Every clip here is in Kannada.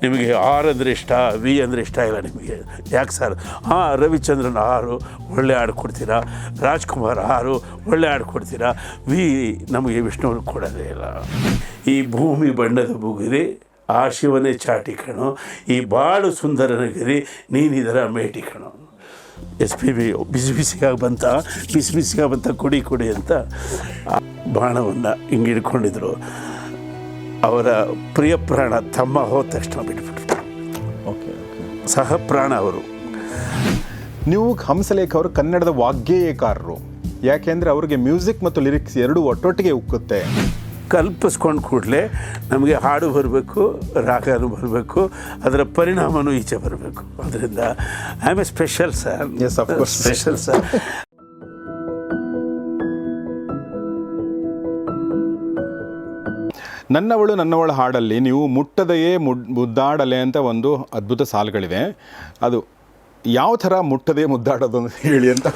ನಿಮಗೆ ಆರ್ ಅಂದರೆ ಇಷ್ಟ, ವಿ ಅಂದರೆ ಇಷ್ಟ ಇಲ್ಲ ನಿಮಗೆ. ಯಾಕೆ ಸರ್? ಹಾಂ, ರವಿಚಂದ್ರನ್ 6 ಒಳ್ಳೆ ಹಾಡು ಕೊಡ್ತೀರಾ, ರಾಜ್ಕುಮಾರ್ 6 ಒಳ್ಳೆ ಹಾಡು ಕೊಡ್ತೀರಾ, ವಿ ನಮಗೆ ವಿಷ್ಣುವ್ರಿಗೆ ಕೊಡೋದೇ ಇಲ್ಲ. ಈ ಭೂಮಿ ಬಣ್ಣದ ಬುಗುರಿ ಆ ಶಿವನೇ ಚಾಟಿ ಕಣೋ, ಈ ಬಾಳು ಸುಂದರನಗಿರಿ ನೀನಿದರ ಮೇಟಿ ಕಣೋ. SPB ಬಿಸಿ ಬಿಸಿಯಾಗಿ ಬಂತ ಕುಡಿ ಅಂತ ಬಾಣವನ್ನು ಹಿಂಗೆ ಹಿಡ್ಕೊಂಡಿದ್ರು. ಅವರ ಪ್ರಿಯ ಪ್ರಾಣ ತಮ್ಮ ಹೋದ ತಕ್ಷಣ ಬಿಟ್ಬಿಟ್ರು. ಓಕೆ, ಸಹ ಪ್ರಾಣ ಅವರು. ನೀವು ಹಂಸಲೇಖ ಅವರು ಕನ್ನಡದ ವಾಗ್ಗೇಯಕಾರರು. ಯಾಕೆಂದರೆ ಅವರಿಗೆ ಮ್ಯೂಸಿಕ್ ಮತ್ತು ಲಿರಿಕ್ಸ್ ಎರಡೂ ಒಟ್ಟೊಟ್ಟಿಗೆ ಉಕ್ಕುತ್ತೆ. ಕಲ್ಪಿಸ್ಕೊಂಡು ಕೂಡಲೇ ನಮಗೆ ಹಾಡು ಬರಬೇಕು, ರಾಗನೂ ಬರಬೇಕು, ಅದರ ಪರಿಣಾಮನೂ ಈಚೆ ಬರಬೇಕು. ಅದರಿಂದ I am a special sir. Yes, of course special sir. ನನ್ನವಳ ಹಾಡಲ್ಲಿ ನೀವು ಮುಟ್ಟದೆಯೇ ಮುದ್ದಾಡಲೆ ಅಂತ ಒಂದು ಅದ್ಭುತ ಸಾಲುಗಳಿವೆ. ಅದು ಯಾವ ಥರ ಮುಟ್ಟದೆ ಮುದ್ದಾಡೋದು ಅಂತ ಹೇಳಿ ಅಂತ.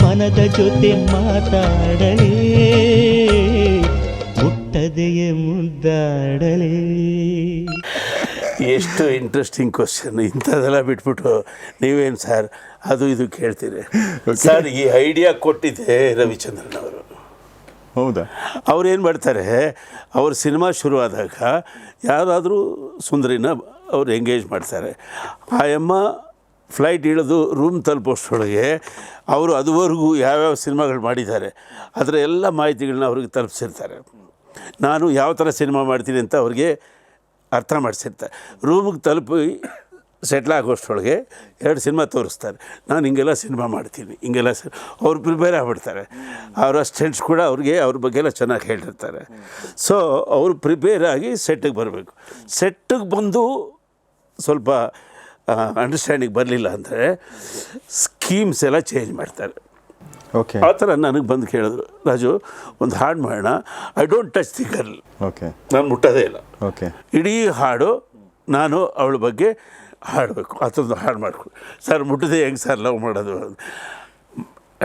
ಮನದ ಜೊತೆ ಮಾತಾಡಲೇ, ಮುಟ್ಟದೆಯೇ ಮುದ್ದಾಡಲೇ. ಎಷ್ಟು ಇಂಟ್ರೆಸ್ಟಿಂಗ್ ಕ್ವಶನ್. ಇಂಥದ್ದೆಲ್ಲ ಬಿಟ್ಬಿಟ್ಟು ನೀವೇನು ಸರ್ ಅದು ಇದು ಕೇಳ್ತೀರಿ ಸರ್. ಈ ಐಡಿಯಾ ಕೊಟ್ಟಿದ್ದೆ ರವಿಚಂದ್ರನ್ ಅವರು. ಹೌದಾ? ಅವ್ರೇನು ಮಾಡ್ತಾರೆ, ಅವ್ರ ಸಿನಿಮಾ ಶುರುವಾದಾಗ ಯಾರಾದರೂ ಸುಂದರಿನ ಅವ್ರು ಎಂಗೇಜ್ ಮಾಡ್ತಾರೆ. ಆ ಅಮ್ಮ ಫ್ಲೈಟ್ ಇಳಿದು ರೂಮ್ ತಲುಪೋಷ್ಟರೊಳಗೆ ಅವರು ಅದುವರೆಗೂ ಯಾವ್ಯಾವ ಸಿನಿಮಾಗಳು ಮಾಡಿದ್ದಾರೆ ಅದರ ಎಲ್ಲ ಮಾಹಿತಿಗಳನ್ನ ಅವ್ರಿಗೆ ತಲುಪಿಸಿರ್ತಾರೆ. ನಾನು ಯಾವ ಥರ ಸಿನಿಮಾ ಮಾಡ್ತೀನಿ ಅಂತ ಅವ್ರಿಗೆ ಅರ್ಥ ಮಾಡಿಸಿರ್ತಾರೆ. ರೂಮಿಗೆ ತಲುಪಿ ಸೆಟ್ಲ್ ಆಗೋಷ್ಟರೊಳಗೆ 2 ಸಿನಿಮಾ ತೋರಿಸ್ತಾರೆ. ನಾನು ಹಿಂಗೆಲ್ಲ ಸಿನಿಮಾ ಮಾಡ್ತೀನಿ, ಹಿಂಗೆಲ್ಲ ಅವ್ರು ಪ್ರಿಪೇರ್ ಆಗಿಬಿಡ್ತಾರೆ. ಅವ್ರ ಅಸಿಸ್ಟೆಂಟ್ಸ್ ಕೂಡ ಅವ್ರಿಗೆ ಅವ್ರ ಬಗ್ಗೆ ಎಲ್ಲ ಚೆನ್ನಾಗಿ ಹೇಳಿರ್ತಾರೆ. ಸೊ ಅವರು ಪ್ರಿಪೇರ್ ಆಗಿ ಸೆಟ್ಟಿಗೆ ಬರಬೇಕು. ಸೆಟ್ಟಿಗೆ ಬಂದು ಸ್ವಲ್ಪ ಅಂಡರ್ಸ್ಟ್ಯಾಂಡಿಂಗ್ ಬರಲಿಲ್ಲ ಅಂದರೆ ಸ್ಕೀಮ್ಸ್ ಎಲ್ಲ ಚೇಂಜ್ ಮಾಡ್ತಾರೆ. ಓಕೆ, ಆ ಥರ ನನಗೆ ಬಂದು ಕೇಳಿದ್ರು, ರಾಜು ಒಂದು ಹಾಡು ಮಾಡೋಣ, I don't touch the girl. Okay, ನಾನು ಮುಟ್ಟೋದೇ ಇಲ್ಲ. ಓಕೆ, ಇಡೀ ಹಾಡು ನಾನು ಅವಳ ಬಗ್ಗೆ ಹಾಡಬೇಕು. ಅದೊಂದು ಹಾಡು ಮಾಡಿಕೊಡು ಸರ್. ಮುಟ್ಟದೆ ಹೆಂಗೆ ಸರ್ ಲವ್ ಮಾಡೋದು?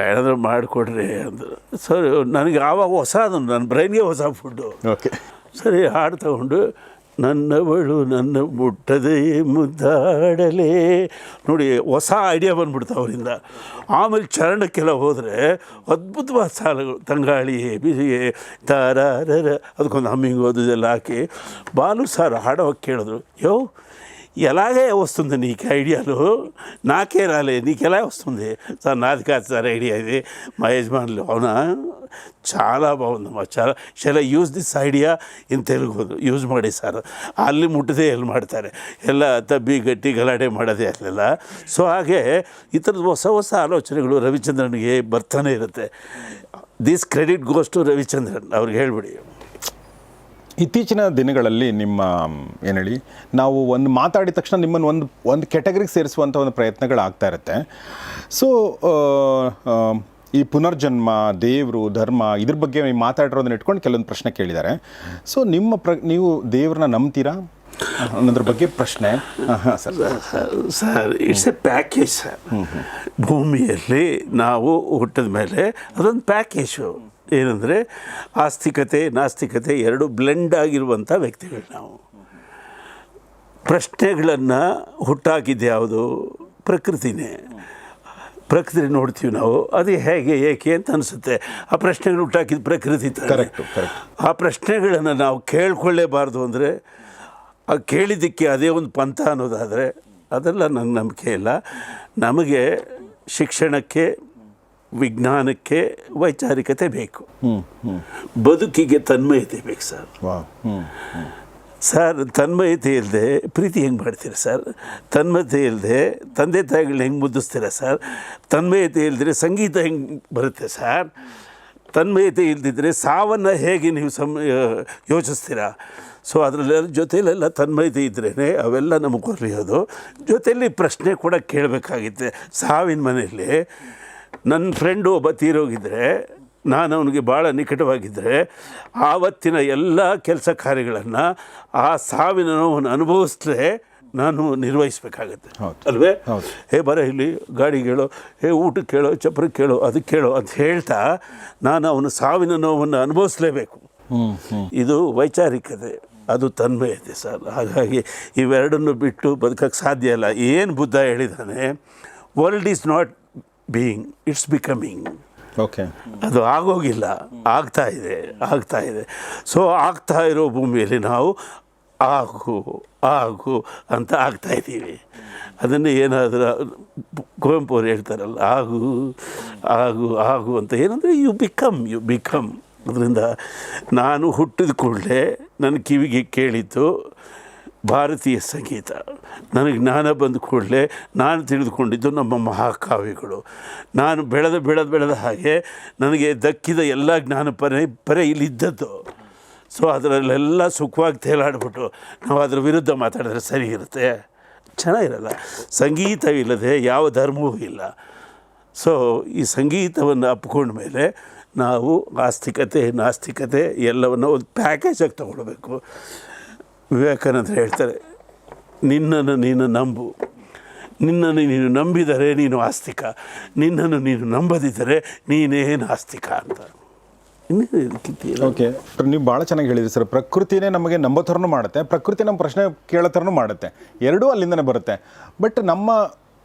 ಏನಾದರೂ ಮಾಡಿಕೊಡ್ರಿ ಅಂದರು. ಸರಿ, ನನಗೆ ಆವಾಗ ಹೊಸ ಅದು ನನ್ನ ಬ್ರೈನ್ಗೆ ಹೊಸ ಫುಡ್ಡು. ಓಕೆ, ಸರಿ, ಹಾಡು ತಗೊಂಡು ನನ್ನವಳು ನನ್ನ ಮುಟ್ಟದೆ ಮುದ್ದಾಡಲೇ ನೋಡಿ, ಹೊಸ ಐಡಿಯಾ ಬಂದ್ಬಿಡ್ತು ಅವರಿಂದ. ಆಮೇಲೆ ಚರಣಕ್ಕೆಲ್ಲ ಹೋದರೆ ಅದ್ಭುತವಾದ ಸಾಲುಗಳು, ತಂಗಾಳಿಯೇ ಬಿಸಿಯೇ ತಾರಾರರ ಅದಕ್ಕೊಂದು ಹಮ್ಮಿಂಗ್ ಓದೋದೆಲ್ಲ ಹಾಕಿ ಬಾಲು ಸಾರ್ ಹಾಡೋವಾಗ ಕೇಳಿದ್ರು, ఎలాగే వస్తుంది నీకు ఐడియాలు? నాకే రాలే, నీకు ఎలా వస్తుంది? సార్ నాది కాదు సార్ ఐడియా, ఇది మా యజమానులు. అవునా, చాలా బాగుందమ్మా, చాలా use this idea in Telugu use ಮಾಡಿ ಸರ್. ಅಲ್ಲಿ ಮುಟ್ಟದೆ ಎಲ್ಲಿ ಮಾಡ್ತಾರೆ, ಎಲ್ಲ ತಬ್ಬಿ ಗಟ್ಟಿ ಗಲಾಟೆ ಮಾಡೋದೇ ಅಲ್ಲೆಲ್ಲ. ಸೊ ಹಾಗೆ ಈ ಥರದ ಹೊಸ ಹೊಸ ಆಲೋಚನೆಗಳು ರವಿಚಂದ್ರನ್ಗೆ ಬರ್ತಾನೆ ಇರುತ್ತೆ. This credit goes to Ravichandran. ಅವ್ರಿಗೆ ಹೇಳ್ಬಿಡಿ. ಇತ್ತೀಚಿನ ದಿನಗಳಲ್ಲಿ ನಿಮ್ಮ ಏನು ಹೇಳಿ, ನಾವು ಒಂದು ಮಾತಾಡಿದ ತಕ್ಷಣ ನಿಮ್ಮನ್ನು ಒಂದು ಕೆಟಗರಿಗೆ ಸೇರಿಸುವಂಥ ಒಂದು ಪ್ರಯತ್ನಗಳಾಗ್ತಾ ಇರುತ್ತೆ. ಸೊ ಈ ಪುನರ್ಜನ್ಮ, ದೇವರು, ಧರ್ಮ ಇದ್ರ ಬಗ್ಗೆ ಮಾತಾಡಿರೋದನ್ನ ಇಟ್ಕೊಂಡು ಕೆಲವೊಂದು ಪ್ರಶ್ನೆ ಕೇಳಿದ್ದಾರೆ. ಸೊ ನೀವು ದೇವ್ರನ್ನ ನಂಬ್ತೀರಾ ಅನ್ನೋದ್ರ ಬಗ್ಗೆ ಪ್ರಶ್ನೆ. Sir, it's A package sir. ಭೂಮಿಯಲ್ಲಿ ನಾವು ಹುಟ್ಟಿದ ಮೇಲೆ ಅದೊಂದು ಪ್ಯಾಕೇಜು. ಏನಂದರೆ ಆಸ್ತಿಕತೆ ನಾಸ್ತಿಕತೆ ಎರಡು ಬ್ಲೆಂಡ್ ಆಗಿರುವಂಥ ವ್ಯಕ್ತಿಗಳು ನಾವು. ಪ್ರಶ್ನೆಗಳನ್ನು ಹುಟ್ಟಾಕಿದ್ದು ಯಾವುದು? ಪ್ರಕೃತಿನೇ. ಪ್ರಕೃತಿ ನೋಡ್ತೀವಿ ನಾವು, ಅದು ಹೇಗೆ ಏಕೆ ಅಂತ ಅನಿಸುತ್ತೆ. ಆ ಪ್ರಶ್ನೆಗಳು ಹುಟ್ಟಾಕಿದ ಪ್ರಕೃತಿ. ಕರೆಕ್ಟು. ಆ ಪ್ರಶ್ನೆಗಳನ್ನು ನಾವು ಕೇಳ್ಕೊಳ್ಳೇಬಾರ್ದು ಅಂದರೆ, ಆ ಕೇಳಿದ್ದಕ್ಕೆ ಅದೇ ಒಂದು ಪಂಥ ಅನ್ನೋದಾದರೆ ಅದೆಲ್ಲ ನನಗೆ ನಂಬಿಕೆ ಇಲ್ಲ. ನಮಗೆ ಶಿಕ್ಷಣಕ್ಕೆ, ವಿಜ್ಞಾನಕ್ಕೆ ವೈಚಾರಿಕತೆ ಬೇಕು. ಬದುಕಿಗೆ ತನ್ಮಯತೆ ಬೇಕು ಸರ್. ಸರ್, ತನ್ಮಯತೆ ಇಲ್ಲದೆ ಪ್ರೀತಿ ಹೆಂಗೆ ಮಾಡ್ತೀರಾ ಸರ್? ತನ್ಮಯತೆ ಇಲ್ಲದೆ ತಂದೆ ತಾಯಿಗಳನ್ನ ಹೆಂಗೆ ಮುದ್ದಿಸ್ತೀರಾ ಸರ್? ತನ್ಮಯತೆ ಇಲ್ಲದ್ರೆ ಸಂಗೀತ ಹೆಂಗೆ ಬರುತ್ತೆ ಸರ್? ತನ್ಮಯತೆ ಇಲ್ಲದಿದ್ದರೆ ಸಾವನ್ನು ಹೇಗೆ ನೀವು ಯೋಚಿಸ್ತೀರಾ? ಸೊ ಅದರಲ್ಲೆಲ್ಲ ಜೊತೆಯಲ್ಲೆಲ್ಲ ತನ್ಮಯತೆ ಇದ್ರೇ ಅವೆಲ್ಲ ನಮಗೆ ಕೊರಿಯೋದು. ಜೊತೆಯಲ್ಲಿ ಪ್ರಶ್ನೆ ಕೂಡ ಕೇಳಬೇಕಾಗಿತ್ತೆ. ಸಾವಿನ ಮನೆಯಲ್ಲಿ ನನ್ನ ಫ್ರೆಂಡು ಒಬ್ಬ ತೀರೋಗಿದ್ದರೆ, ನಾನು ಅವನಿಗೆ ಭಾಳ ನಿಕಟವಾಗಿದ್ದರೆ, ಆವತ್ತಿನ ಎಲ್ಲ ಕೆಲಸ ಕಾರ್ಯಗಳನ್ನು ಆ ಸಾವಿನ ನೋವನ್ನು ಅನುಭವಿಸ್ಲೇ ನಾನು ನಿರ್ವಹಿಸಬೇಕಾಗತ್ತೆ ಅಲ್ವೇ? ಹೇ ಬರ ಇಲ್ಲಿ ಗಾಡಿಗೆ ಹೇಳೋ, ಹೇ ಊಟಕ್ಕೆ ಕೇಳೋ, ಚಪ್ಪರಕ್ಕೆ ಕೇಳೋ, ಅದಕ್ಕೆ ಕೇಳೋ ಅಂತ ಹೇಳ್ತಾ ನಾನು ಅವನು ಸಾವಿನ ನೋವನ್ನು ಅನುಭವಿಸ್ಲೇಬೇಕು. ಇದು ವೈಚಾರಿಕತೆ. ಅದು ತನ್ಮಯತೆ ಸರ್. ಹಾಗಾಗಿ ಇವೆರಡನ್ನು ಬಿಟ್ಟು ಬದುಕೋಕ್ಕೆ ಸಾಧ್ಯ ಇಲ್ಲ. ಏನು ಬುದ್ಧ ಹೇಳಿದ್ದಾನೆ, world is not being, it's becoming. Okay, ಅದು ಆಗೋಗಿಲ್ಲ, ಆಗ್ತಾ ಇದೆ. ಸೊ ಆಗ್ತಾ ಇರೋ ಭೂಮಿಯಲ್ಲಿ ನಾವು ಆಗು ಅಂತ ಆಗ್ತಾಯಿದ್ದೀವಿ. ಅದನ್ನೇ ಏನಾದರೂ ಕುವೆಂಪು ಅವರು ಹೇಳ್ತಾರಲ್ಲ, ಆಗು ಅಂತ. ಏನಂದರೆ ಯು ಬಿಕಮ್. ಅದರಿಂದ ನಾನು ಹುಟ್ಟಿದ ಕೂಡಲೇ ನನ್ನ ಕಿವಿಗೆ ಕೇಳಿದ್ದು ಭಾರತೀಯ ಸಂಗೀತ. ನನಗೆ ಜ್ಞಾನ ಬಂದ ಕೂಡಲೇ ನಾನು ತಿಳಿದುಕೊಂಡಿದ್ದು ನಮ್ಮ ಮಹಾಕಾವ್ಯಗಳು. ನಾನು ಬೆಳೆದ ಹಾಗೆ ನನಗೆ ದಕ್ಕಿದ ಎಲ್ಲ ಜ್ಞಾನ ಪರೆ ಇಲ್ಲಿದ್ದದ್ದು. ಸೊ ಅದರಲ್ಲೆಲ್ಲ ಸುಖವಾಗಿ ತೇಲಾಡ್ಬಿಟ್ಟು ನಾವು ಅದರ ವಿರುದ್ಧ ಮಾತಾಡಿದ್ರೆ ಸರಿ ಇರುತ್ತೆ? ಚೆನ್ನಾಗಿರಲ್ಲ. ಸಂಗೀತವಿಲ್ಲದೆ ಯಾವ ಧರ್ಮವೂ ಇಲ್ಲ. ಸೊ ಈ ಸಂಗೀತವನ್ನು ಅಪ್ಕೊಂಡ ಮೇಲೆ ನಾವು ಆಸ್ತಿಕತೆ ನಾಸ್ತಿಕತೆ ಎಲ್ಲವನ್ನು ಒಂದು ಪ್ಯಾಕೇಜಾಗಿ ತೊಗೊಳ್ಬೇಕು. ವಿವೇಕಾನಂದರು ಹೇಳ್ತಾರೆ, ನಿನ್ನನ್ನು ನೀನು ನಂಬು, ನಿನ್ನನ್ನು ನೀನು ನಂಬಿದರೆ ನೀನು ಆಸ್ತಿಕ, ನಿನ್ನನ್ನು ನೀನು ನಂಬದಿದ್ದರೆ ನೀನೇ ನಾಸ್ತಿಕ ಅಂತ. ಓಕೆ, ನೀವು ಭಾಳ ಚೆನ್ನಾಗಿ ಹೇಳಿದ್ರಿ ಸರ್. ಪ್ರಕೃತಿನೇ ನಮಗೆ ನಂಬೋ ಥರನೂ ಮಾಡುತ್ತೆ, ಪ್ರಕೃತಿ ನಮ್ಮ ಪ್ರಶ್ನೆ ಕೇಳೋ ಥರನೂ ಮಾಡುತ್ತೆ. ಎರಡೂ ಅಲ್ಲಿಂದನೇ ಬರುತ್ತೆ. ಬಟ್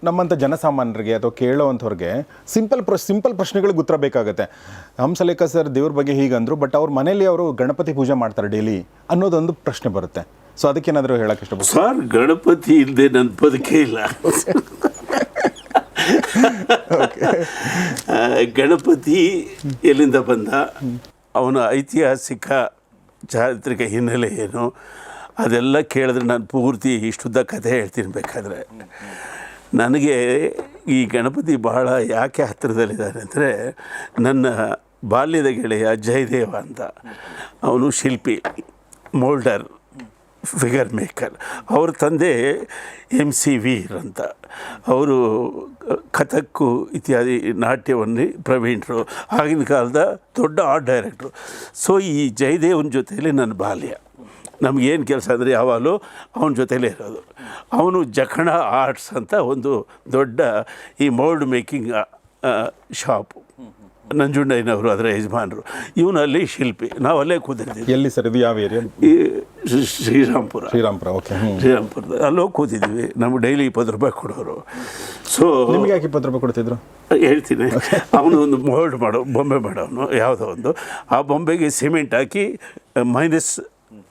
ನಮ್ಮಂಥ ಜನಸಾಮಾನ್ಯರಿಗೆ ಅಥವಾ ಕೇಳೋವಂಥವ್ರಿಗೆ ಸಿಂಪಲ್ ಪ್ರಶ್ನೆಗಳಿಗೆ ಉತ್ತರ ಬೇಕಾಗುತ್ತೆ. ಹಂಸಲೇಖ ಸರ್ ದೇವ್ರ ಬಗ್ಗೆ ಹೀಗಂದ್ರು, ಬಟ್ ಅವ್ರ ಮನೇಲಿ ಅವರು ಗಣಪತಿ ಪೂಜೆ ಮಾಡ್ತಾರೆ ಡೈಲಿ ಅನ್ನೋದೊಂದು ಪ್ರಶ್ನೆ ಬರುತ್ತೆ. ಸೊ ಅದಕ್ಕೇನಾದರೂ ಹೇಳಕ್ಕೆ ಇಷ್ಟಪಡ್ತೀನಿ ಸರ್. ಗಣಪತಿ ಇಲ್ಲದೆ ನನ್ನ ಬದುಕೇ ಇಲ್ಲ. ಗಣಪತಿ ಎಲ್ಲಿಂದ ಬಂದ, ಅವನ ಐತಿಹಾಸಿಕ ಚಾರಿತ್ರಿಕ ಹಿನ್ನೆಲೆ ಏನು, ಅದೆಲ್ಲ ಕೇಳಿದ್ರೆ ನಾನು ಪೂರ್ತಿ ಇಷ್ಟುದ್ದ ಕಥೆ ಹೇಳ್ತೀನಿ. ಬೇಕಾದರೆ ನನಗೆ ಈ ಗಣಪತಿ ಬಹಳ ಯಾಕೆ ಹತ್ತಿರದಲ್ಲಿದ್ದಾನೆ ಅಂದರೆ, ನನ್ನ ಬಾಲ್ಯದ ಗೆಳೆಯ ಜಯದೇವ ಅಂತ, ಅವನು ಶಿಲ್ಪಿ, ಮೋಲ್ಡರ್, ಫಿಗರ್ ಮೇಕರ್. ಅವ್ರ ತಂದೆ MC ವೀರ್ ಅಂತ, ಅವರು ಕಥಕ್ಕು ಇತ್ಯಾದಿ ನಾಟ್ಯವನ್ನು ಪ್ರವೀಣರು, ಆಗಿನ ಕಾಲದ ದೊಡ್ಡ ಆರ್ಟ್ ಡೈರೆಕ್ಟ್ರು. ಸೊ ಈ ಜಯದೇವನ ಜೊತೆಯಲ್ಲಿ ನನ್ನ ಬಾಲ್ಯ. ನಮಗೇನು ಕೆಲಸ ಅಂದರೆ ಯಾವಾಗಲೂ ಅವನ ಜೊತೆಲೇ ಇರೋದು. ಅವನು ಜಖಣ ಆರ್ಟ್ಸ್ ಅಂತ ಒಂದು ದೊಡ್ಡ ಈ ಮೋಲ್ಡ್ ಮೇಕಿಂಗ್ ಶಾಪು, ನಂಜುಂಡಯ್ಯನವರು ಅದರ ಯಜಮಾನರು. ಇವನಲ್ಲಿ ಶಿಲ್ಪಿ. ನಾವು ಅಲ್ಲೇ ಕೂತಿರ್ತೀವಿ. ಎಲ್ಲಿ ಸರ್ ಇದು, ಯಾವ ಏರಿಯಾ? ಈ ಶ್ರೀರಾಮ್ಪುರ. ಓಕೆ. ಶ್ರೀರಾಮ್ಪುರದ ಅಲ್ಲೋಗಿ ಕೂತಿದ್ದೀವಿ. ನಮ್ಗೆ ಡೈಲಿ 20 ರೂಪಾಯಿ ಕೊಡೋರು. ಸೊ ನಿಮಗೆ ಯಾಕೆ 20 ರೂಪಾಯಿ ಕೊಡ್ತಿದ್ರು ಹೇಳ್ತೀನಿ. ಅವನು ಒಂದು ಮೋಲ್ಡ್ ಬೊಂಬೆ ಮಾಡೋನು ಯಾವುದೋ ಒಂದು, ಆ ಬೊಂಬೆಗೆ ಸಿಮೆಂಟ್ ಹಾಕಿ ಮೈನಸ್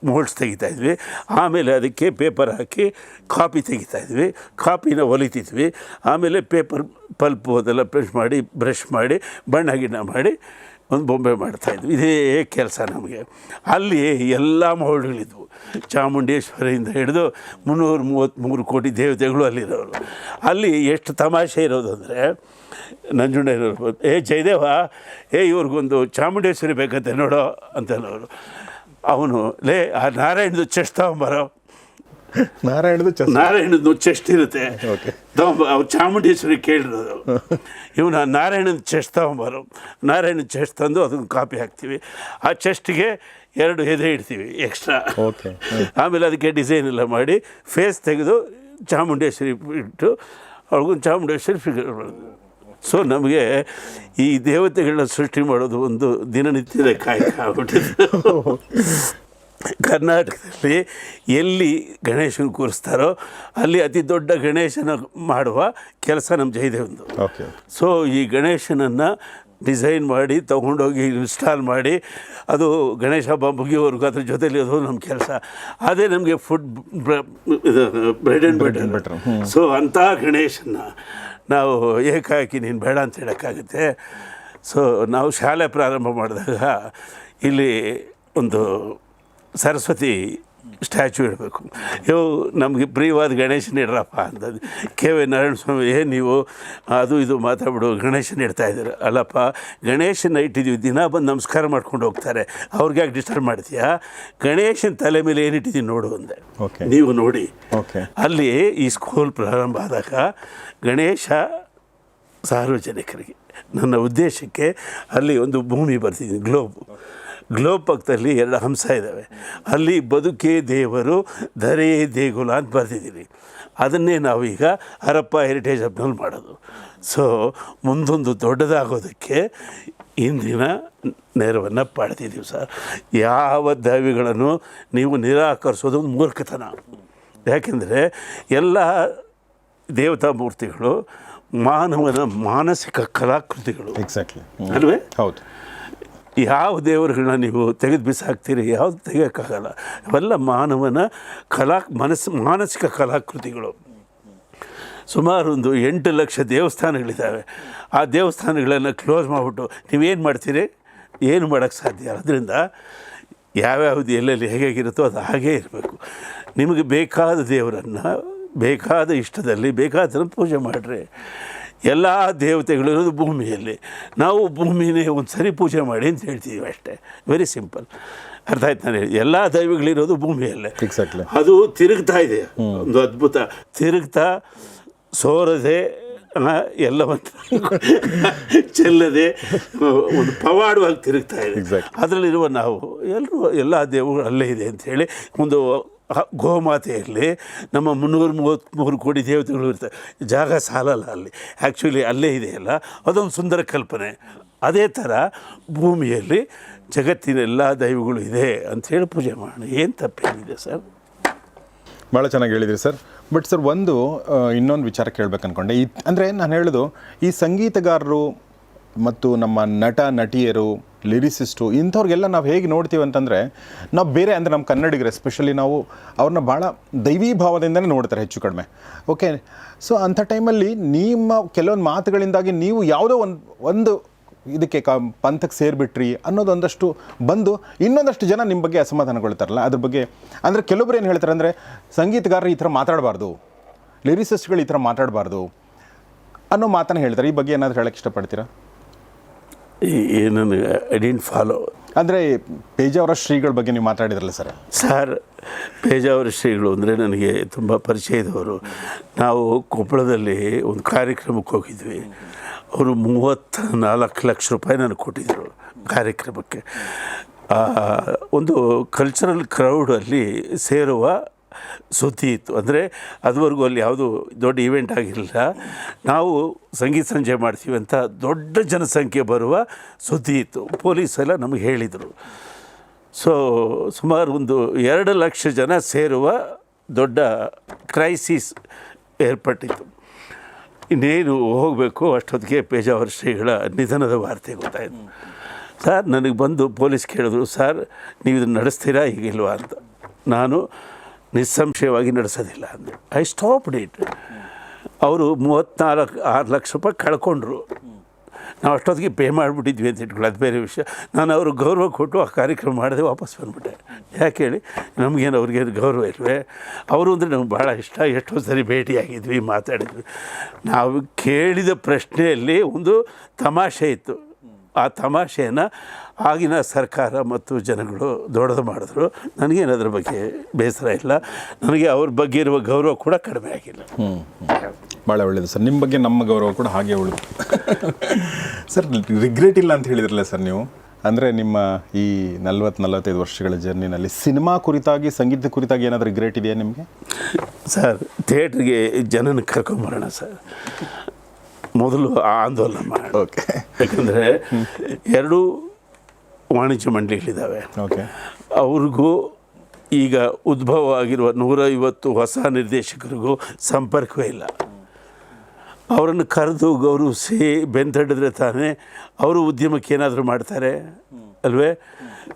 ಮೋಲ್ಡ್ಸ್ ತೆಗಿತಾಯಿದ್ವಿ. ಆಮೇಲೆ ಅದಕ್ಕೆ ಪೇಪರ್ ಹಾಕಿ ಕಾಪಿ ತೆಗಿತಾಯಿದ್ವಿ. ಕಾಪಿನ ಹೊಲಿತಿದ್ವಿ. ಆಮೇಲೆ ಪೇಪರ್ ಪಲ್ಪು ಅದೆಲ್ಲ ಬ್ರಷ್ ಮಾಡಿ ಬಣ್ಣ ಗಿಣ್ಣ ಮಾಡಿ ಒಂದು ಬೊಂಬೆ ಮಾಡ್ತಾಯಿದ್ವಿ. ಇದೇ ಕೆಲಸ ನಮಗೆ. ಅಲ್ಲಿ ಎಲ್ಲ ಮೋಲ್ಡ್ಗಳಿದ್ವು. ಚಾಮುಂಡೇಶ್ವರಿಯಿಂದ ಹಿಡಿದು 333 ಕೋಟಿ ದೇವತೆಗಳು ಅಲ್ಲಿರೋರು. ಅಲ್ಲಿ ಎಷ್ಟು ತಮಾಷೆ ಇರೋದು ಅಂದರೆ, ನಂಜುಂಡಯ್ಯನವರು ಜಯದೇವ ಇವ್ರಿಗೊಂದು ಚಾಮುಂಡೇಶ್ವರಿ ಬೇಕಂತೆ ನೋಡೋ ಅಂತನವರು. ಅವನು ಆ ನಾರಾಯಣದು ಚೆಸ್ಟ್ ತಗೊಂಬರೋ, ನಾರಾಯಣದ್ದು ಚೆಸ್ಟ್ ಇರುತ್ತೆ, ಅವ್ರು ಚಾಮುಂಡೇಶ್ವರಿ ಕೇಳಿರೋದು. ಇವನು ನಾರಾಯಣದ ಚೆಸ್ಟ್ ತಗೊಂಬರೋ, ನಾರಾಯಣದ ಚೆಸ್ಟ್ ತಂದು ಅದನ್ನು ಕಾಪಿ ಹಾಕ್ತೀವಿ. ಆ ಚೆಸ್ಟ್ಗೆ 2 ಎದೆ ಇಡ್ತೀವಿ ಎಕ್ಸ್ಟ್ರಾ. ಆಮೇಲೆ ಅದಕ್ಕೆ ಡಿಸೈನ್ ಎಲ್ಲ ಮಾಡಿ ಫೇಸ್ ತೆಗೆದು ಚಾಮುಂಡೇಶ್ವರಿ ಇಟ್ಟು ಅವ್ರಿಗೊಂದು ಚಾಮುಂಡೇಶ್ವರಿ ಫಿಗರ್ ಮಾಡೋದು. ಸೊ ನಮಗೆ ಈ ದೇವತೆಗಳನ್ನ ಸೃಷ್ಟಿ ಮಾಡೋದು ಒಂದು ದಿನನಿತ್ಯದ ಕಾಯಕ ಆಗ್ಬಿಟ್ಟಿದೆ. ಕರ್ನಾಟಕದಲ್ಲಿ ಎಲ್ಲಿ ಗಣೇಶನ ಕೂರಿಸ್ತಾರೋ ಅಲ್ಲಿ ಅತಿ ದೊಡ್ಡ ಗಣೇಶನ ಮಾಡುವ ಕೆಲಸ ನಮ್ಮ ಜಯದೇವಂದು. ಸೊ ಈ ಗಣೇಶನನ್ನು ಡಿಸೈನ್ ಮಾಡಿ ತೊಗೊಂಡೋಗಿ ಇನ್ಸ್ಟಾಲ್ ಮಾಡಿ ಅದು ಗಣೇಶ ಹಬ್ಬ ಮುಗಿಯೋವರೆಗೂ ಅದ್ರ ಜೊತೆಲಿ ಅದು ನಮ್ಮ ಕೆಲಸ. ಅದೇ ನಮಗೆ ಬ್ರೆಡ್ ಆ್ಯಂಡ್ ಬಟರ್. ಸೊ ಅಂಥ ಗಣೇಶನ ನಾವು ಏಕಾಏಕಿ ನೀನು ಬೇಡ ಅಂತ ಹೇಳೋಕ್ಕಾಗುತ್ತೆ. ಸೊ ನಾವು ಶಾಲೆ ಪ್ರಾರಂಭ ಮಾಡಿದಾಗ ಇಲ್ಲಿ ಒಂದು ಸರಸ್ವತಿ ಸ್ಟ್ಯಾಚು ಇಡಬೇಕು. ನಮಗೆ ಪ್ರಿಯವಾದ ಗಣೇಶನ ಇಡ್ರಪ್ಪ ಅಂತಂದು ಕೆ ವಿ ನಾರಾಯಣ ಸ್ವಾಮಿ, ನೀವು ಅದು ಇದು ಮಾತಾಡ್ಬಿಡು ಗಣೇಶನ ಇಡ್ತಾ ಇದ್ದಾರೆ. ಅಲ್ಲಪ್ಪ, ಗಣೇಶನ ಇಟ್ಟಿದ್ದೀವಿ, ದಿನ ಬಂದು ನಮಸ್ಕಾರ ಮಾಡ್ಕೊಂಡು ಹೋಗ್ತಾರೆ, ಅವ್ರಿಗೆ ಯಾಕೆ ಡಿಸ್ಟರ್ಬ್ ಮಾಡ್ತೀಯಾ? ಗಣೇಶನ ತಲೆ ಮೇಲೆ ಏನಿಟ್ಟಿದ್ದೀನಿ ನೋಡು ಅಂದೆ. ನೀವು ನೋಡಿ. ಅಲ್ಲಿ ಈ ಸ್ಕೂಲ್ ಪ್ರಾರಂಭ ಆದಾಗ ಗಣೇಶ ಸಾರ್ವಜನಿಕರಿಗೆ ನನ್ನ ಉದ್ದೇಶಕ್ಕೆ ಅಲ್ಲಿ ಒಂದು ಭೂಮಿ ಬರ್ತಿದ್ದೀನಿ, ಗ್ಲೋಬ್ ಪಕ್ಕದಲ್ಲಿ 2 ಹಂಸ ಇದ್ದಾವೆ. ಅಲ್ಲಿ ಬದುಕೇ ದೇವರು ಧರೆಯೇ ದೇಗುಲ ಅಂತ ಬರ್ತಿದ್ದೀವಿ. ಅದನ್ನೇ ನಾವೀಗ ಹರಪ್ಪ ಹೆರಿಟೇಜ್ ಹಬ್ನಲ್ಲಿ ಮಾಡೋದು. ಸೊ ಮುಂದೊಂದು ದೊಡ್ಡದಾಗೋದಕ್ಕೆ ಇಂದಿನ ನೆರವನ್ನು ಪಡೆದಿದ್ದೀವಿ ಸರ್. ಯಾವ ದೈವಗಳನ್ನು ನೀವು ನಿರಾಕರಿಸೋದು ಒಂದು ಮೂರ್ಖತನ. ಯಾಕೆಂದರೆ ಎಲ್ಲ ದೇವತಾ ಮೂರ್ತಿಗಳು ಮಾನವನ ಮಾನಸಿಕ ಕಲಾಕೃತಿಗಳು. ಎಕ್ಸಾಕ್ಟ್ಲಿ ಅಲ್ವೇ? ಹೌದು. ಯಾವ ದೇವರುಗಳನ್ನ ನೀವು ತೆಗೆದು ಬಿಸಾಕ್ತೀರಿ, ಯಾವುದು ತೆಗಿಯೋಕ್ಕಾಗಲ್ಲ. ಅವೆಲ್ಲ ಮಾನವನ ಮಾನಸಿಕ ಕಲಾಕೃತಿಗಳು. ಸುಮಾರು ಒಂದು 8 ಲಕ್ಷ ದೇವಸ್ಥಾನಗಳಿದ್ದಾವೆ. ಆ ದೇವಸ್ಥಾನಗಳನ್ನು ಕ್ಲೋಸ್ ಮಾಡಿಬಿಟ್ಟು ನೀವೇನು ಮಾಡ್ತೀರಿ? ಏನು ಮಾಡೋಕ್ಕೆ ಸಾಧ್ಯ. ಅದರಿಂದ ಯಾವ್ಯಾವುದು ಎಲ್ಲೆಲ್ಲಿ ಹೇಗಿರುತ್ತೋ ಅದು ಹಾಗೇ ಇರಬೇಕು. ನಿಮಗೆ ಬೇಕಾದ ದೇವರನ್ನು ಬೇಕಾದ ಇಷ್ಟದಲ್ಲಿ ಬೇಕಾದನ್ನು ಪೂಜೆ ಮಾಡಿರಿ. ಎಲ್ಲ ದೇವತೆಗಳಿರೋದು ಭೂಮಿಯಲ್ಲಿ. ನಾವು ಭೂಮಿನೇ ಒಂದು ಸರಿ ಪೂಜೆ ಮಾಡಿ ಅಂತ ಹೇಳ್ತೀವಿ ಅಷ್ಟೇ. Very simple. ಅರ್ಥ ಆಯ್ತು ನಾನು ಹೇಳಿ. ಎಲ್ಲ ದೈವಗಳಿರೋದು ಭೂಮಿಯಲ್ಲೇ. ಎಕ್ಸಾಕ್ಟ್ಲಿ. ಅದು ತಿರುಗ್ತಾ ಇದೆ. ಒಂದು ಅದ್ಭುತ ತಿರುಗ್ತಾ ಸೋರದೆ ಎಲ್ಲವನ್ನು ಚೆಲ್ಲದೆ ಒಂದು ಪವಾಡವಾಗಿ ತಿರುಗ್ತಾ ಇದೆ. ಅದರಲ್ಲಿರುವ ನಾವು ಎಲ್ಲರೂ ಎಲ್ಲ ದೇವಗಳು ಅಲ್ಲೇ ಇದೆ ಅಂಥೇಳಿ ಒಂದು ಗೋಮಾತೆಯಲ್ಲಿ ನಮ್ಮ 333 ಕೋಟಿ ದೇವತೆಗಳು ಇರ್ತವೆ. ಜಾಗ ಸಾಲಲ್ಲ ಅಲ್ಲಿ. ಆ್ಯಕ್ಚುಲಿ ಅಲ್ಲೇ ಇದೆಯಲ್ಲ, ಅದೊಂದು ಸುಂದರ ಕಲ್ಪನೆ. ಅದೇ ಥರ ಭೂಮಿಯಲ್ಲಿ ಜಗತ್ತಿನ ಎಲ್ಲ ದೈವಗಳು ಇದೆ ಅಂಥೇಳಿ ಪೂಜೆ ಮಾಡೋಣ. ಏನು ತಪ್ಪೇನಿದೆ ಸರ್? ಭಾಳ ಚೆನ್ನಾಗಿ ಹೇಳಿದ್ರಿ ಸರ್. ಬಟ್ ಸರ್, ಇನ್ನೊಂದು ವಿಚಾರ ಕೇಳಬೇಕು ಅಂದ್ಕೊಂಡೆ. ಅಂದರೆ ನಾನು ಹೇಳೋದು, ಈ ಸಂಗೀತಗಾರರು ಮತ್ತು ನಮ್ಮ ನಟ ನಟಿಯರು, ಲಿರಿಸಿಸ್ಟು, ಇಂಥವ್ರಿಗೆಲ್ಲ ನಾವು ಹೇಗೆ ನೋಡ್ತೀವಿ ಅಂತಂದರೆ, ನಾವು ಬೇರೆ ಅಂದರೆ ನಮ್ಮ ಕನ್ನಡಿಗರು ಎಸ್ಪೆಷಲಿ ನಾವು ಅವ್ರನ್ನ ಭಾಳ ದೈವೀ ಭಾವದಿಂದನೇ ನೋಡ್ತಾರೆ ಹೆಚ್ಚು ಕಡಿಮೆ. ಓಕೆ. ಸೊ ಅಂಥ ಟೈಮಲ್ಲಿ ನಿಮ್ಮ ಕೆಲವೊಂದು ಮಾತುಗಳಿಂದಾಗಿ ನೀವು ಯಾವುದೋ ಒಂದು ಇದಕ್ಕೆ ಪಂಥಕ್ಕೆ ಸೇರಿಬಿಟ್ರಿ ಅನ್ನೋದೊಂದಷ್ಟು ಬಂದು ಇನ್ನೊಂದಷ್ಟು ಜನ ನಿಮ್ಮ ಬಗ್ಗೆ ಅಸಮಾಧಾನಗೊಳ್ತಾರಲ್ಲ, ಅದ್ರ ಬಗ್ಗೆ ಅಂದರೆ ಕೆಲವೊಬ್ರು ಏನು ಹೇಳ್ತಾರೆ ಅಂದರೆ, ಸಂಗೀತಗಾರರು ಈ ಥರ ಮಾತಾಡಬಾರ್ದು, ಲಿರಿಸಿಸ್ಟ್ಗಳು ಈ ಥರ ಮಾತಾಡಬಾರ್ದು ಅನ್ನೋ ಮಾತನ್ನು ಹೇಳ್ತಾರೆ. ಈ ಬಗ್ಗೆ ಏನಾದರೂ ಹೇಳೋಕ್ಕೆ ಇಷ್ಟಪಡ್ತೀರಾ? ಏನನ್ನು ಐ ಡಿಂಟ್ ಫಾಲೋ. ಅಂದರೆ ಪೇಜಾವರ ಶ್ರೀಗಳ ಬಗ್ಗೆ ನೀವು ಮಾತಾಡಿದ್ರಲ್ಲ ಸರ್. ಪೇಜಾವರ ಶ್ರೀಗಳು ಅಂದರೆ ನನಗೆ ತುಂಬ ಪರಿಚಯದವರು. ನಾವು ಕೊಪ್ಪಳದಲ್ಲಿ ಒಂದು ಕಾರ್ಯಕ್ರಮಕ್ಕೆ ಹೋಗಿದ್ವಿ. ಅವರು 34 ಲಕ್ಷ ರೂಪಾಯಿ ನನಗೆ ಕೊಟ್ಟಿದ್ದರು ಕಾರ್ಯಕ್ರಮಕ್ಕೆ. ಒಂದು ಕಲ್ಚರಲ್ ಕ್ರೌಡಲ್ಲಿ ಸೇರುವ ಸುದ್ದಿ ಇತ್ತು. ಅಂದರೆ ಅದುವರೆಗೂ ಅಲ್ಲಿ ಯಾವುದು ದೊಡ್ಡ ಈವೆಂಟ್ ಆಗಿರಲಿಲ್ಲ. ನಾವು ಸಂಗೀತ ಸಂಜೆ ಮಾಡ್ತೀವಿ ಅಂತ ದೊಡ್ಡ ಜನಸಂಖ್ಯೆ ಬರುವ ಸುದ್ದಿ ಇತ್ತು. ಪೊಲೀಸೆಲ್ಲ ನಮಗೆ ಹೇಳಿದರು. ಸೊ ಸುಮಾರು ಒಂದು 2 ಲಕ್ಷ ಜನ ಸೇರುವ ದೊಡ್ಡ ಕ್ರೈಸಿಸ್ ಏರ್ಪಟ್ಟಿತ್ತು. ಇನ್ನೇನು ಹೋಗಬೇಕು ಅಷ್ಟೊತ್ತಿಗೆ ಪೇಜಾವರ ಶ್ರೀಗಳ ನಿಧನದ ವಾರ್ತೆ ಗೊತ್ತಾಯಿತು. ಸರ್ ನನಗೆ ಬಂದು ಪೊಲೀಸ್ ಕೇಳಿದ್ರು, ಸರ್ ನೀವು ಇದನ್ನು ನಡೆಸ್ತೀರಾ ಈಗಿಲ್ವಾ ಅಂತ. ನಾನು ನಿಸ್ಸಂಶಯವಾಗಿ ನಡೆಸೋದಿಲ್ಲ ಅಂದೆ. I stopped it. ಅವರು 34-6 ಲಕ್ಷ ರೂಪಾಯಿ ಕಳ್ಕೊಂಡ್ರು. ನಾವು ಅಷ್ಟೊತ್ತಿಗೆ ಪೇ ಮಾಡಿಬಿಟ್ಟಿದ್ವಿ ಅಂತ ಇಟ್ಕೊಳ್ಳಿ, ಅದು ಬೇರೆ ವಿಷಯ. ನಾನು ಅವರು ಗೌರವ ಕೊಟ್ಟು ಆ ಕಾರ್ಯಕ್ರಮ ಮಾಡಿದೆ, ವಾಪಸ್ ಬಂದುಬಿಟ್ಟೆ. ಯಾಕೆ ಹೇಳಿ, ನಮಗೇನು ಅವ್ರಿಗೇನು ಗೌರವ ಇಲ್ವೇ? ಅವರು ಅಂದರೆ ನಮ್ಗೆ ಭಾಳ ಇಷ್ಟ. ಎಷ್ಟೋ ಸರಿ ಭೇಟಿಯಾಗಿದ್ವಿ, ಮಾತಾಡಿದ್ವಿ. ನಾವು ಕೇಳಿದ ಪ್ರಶ್ನೆಯಲ್ಲಿ ಒಂದು ತಮಾಷೆ ಇತ್ತು. ಆ ತಮಾಷೆಯನ್ನು ಆಗಿನ ಸರ್ಕಾರ ಮತ್ತು ಜನಗಳು ದೊಡ್ಡದು ಮಾಡಿದ್ರು. ನನಗೇನು ಅದ್ರ ಬಗ್ಗೆ ಬೇಸರ ಇಲ್ಲ. ನನಗೆ ಅವ್ರ ಬಗ್ಗೆ ಇರುವ ಗೌರವ ಕೂಡ ಕಡಿಮೆ ಆಗಿಲ್ಲ. ಭಾಳ ಒಳ್ಳೆಯದು ಸರ್. ನಿಮ್ಮ ಬಗ್ಗೆ ನಮ್ಮ ಗೌರವ ಕೂಡ ಹಾಗೆ ಉಳಿದು. ಸರ್, ರಿಗ್ರೆಟ್ ಇಲ್ಲ ಅಂತ ಹೇಳಿದ್ರಲ್ಲ ಸರ್ ನೀವು. ಅಂದರೆ ನಿಮ್ಮ ಈ 40-45 ವರ್ಷಗಳ ಜರ್ನಿನಲ್ಲಿ ಸಿನಿಮಾ ಕುರಿತಾಗಿ, ಸಂಗೀತ ಕುರಿತಾಗಿ ಏನಾದರೂ ರಿಗ್ರೆಟ್ ಇದೆಯಾ ನಿಮಗೆ? ಸರ್, ಥಿಯೇಟ್ರಿಗೆ ಜನನ ಕರ್ಕೊಂಬರೋಣ ಸರ್. ಮೊದಲು ಆಂದೋಲನ ಮಾಡಿ. ಓಕೆ. ಯಾಕಂದರೆ 2 ವಾಣಿಜ್ಯ ಮಂಡಳಿಗಳಿದ್ದಾವೆ. ಓಕೆ. ಅವ್ರಿಗೂ ಈಗ ಉದ್ಭವ ಆಗಿರುವ 150 ಹೊಸ ನಿರ್ದೇಶಕರಿಗೂ ಸಂಪರ್ಕವೇ ಇಲ್ಲ. ಅವರನ್ನು ಕರೆದು ಗೌರವಿಸಿ ಬೆಂತಡಿದ್ರೆ ತಾನೇ ಅವರು ಉದ್ಯಮಕ್ಕೆ ಏನಾದರೂ ಮಾಡ್ತಾರೆ ಅಲ್ವೇ?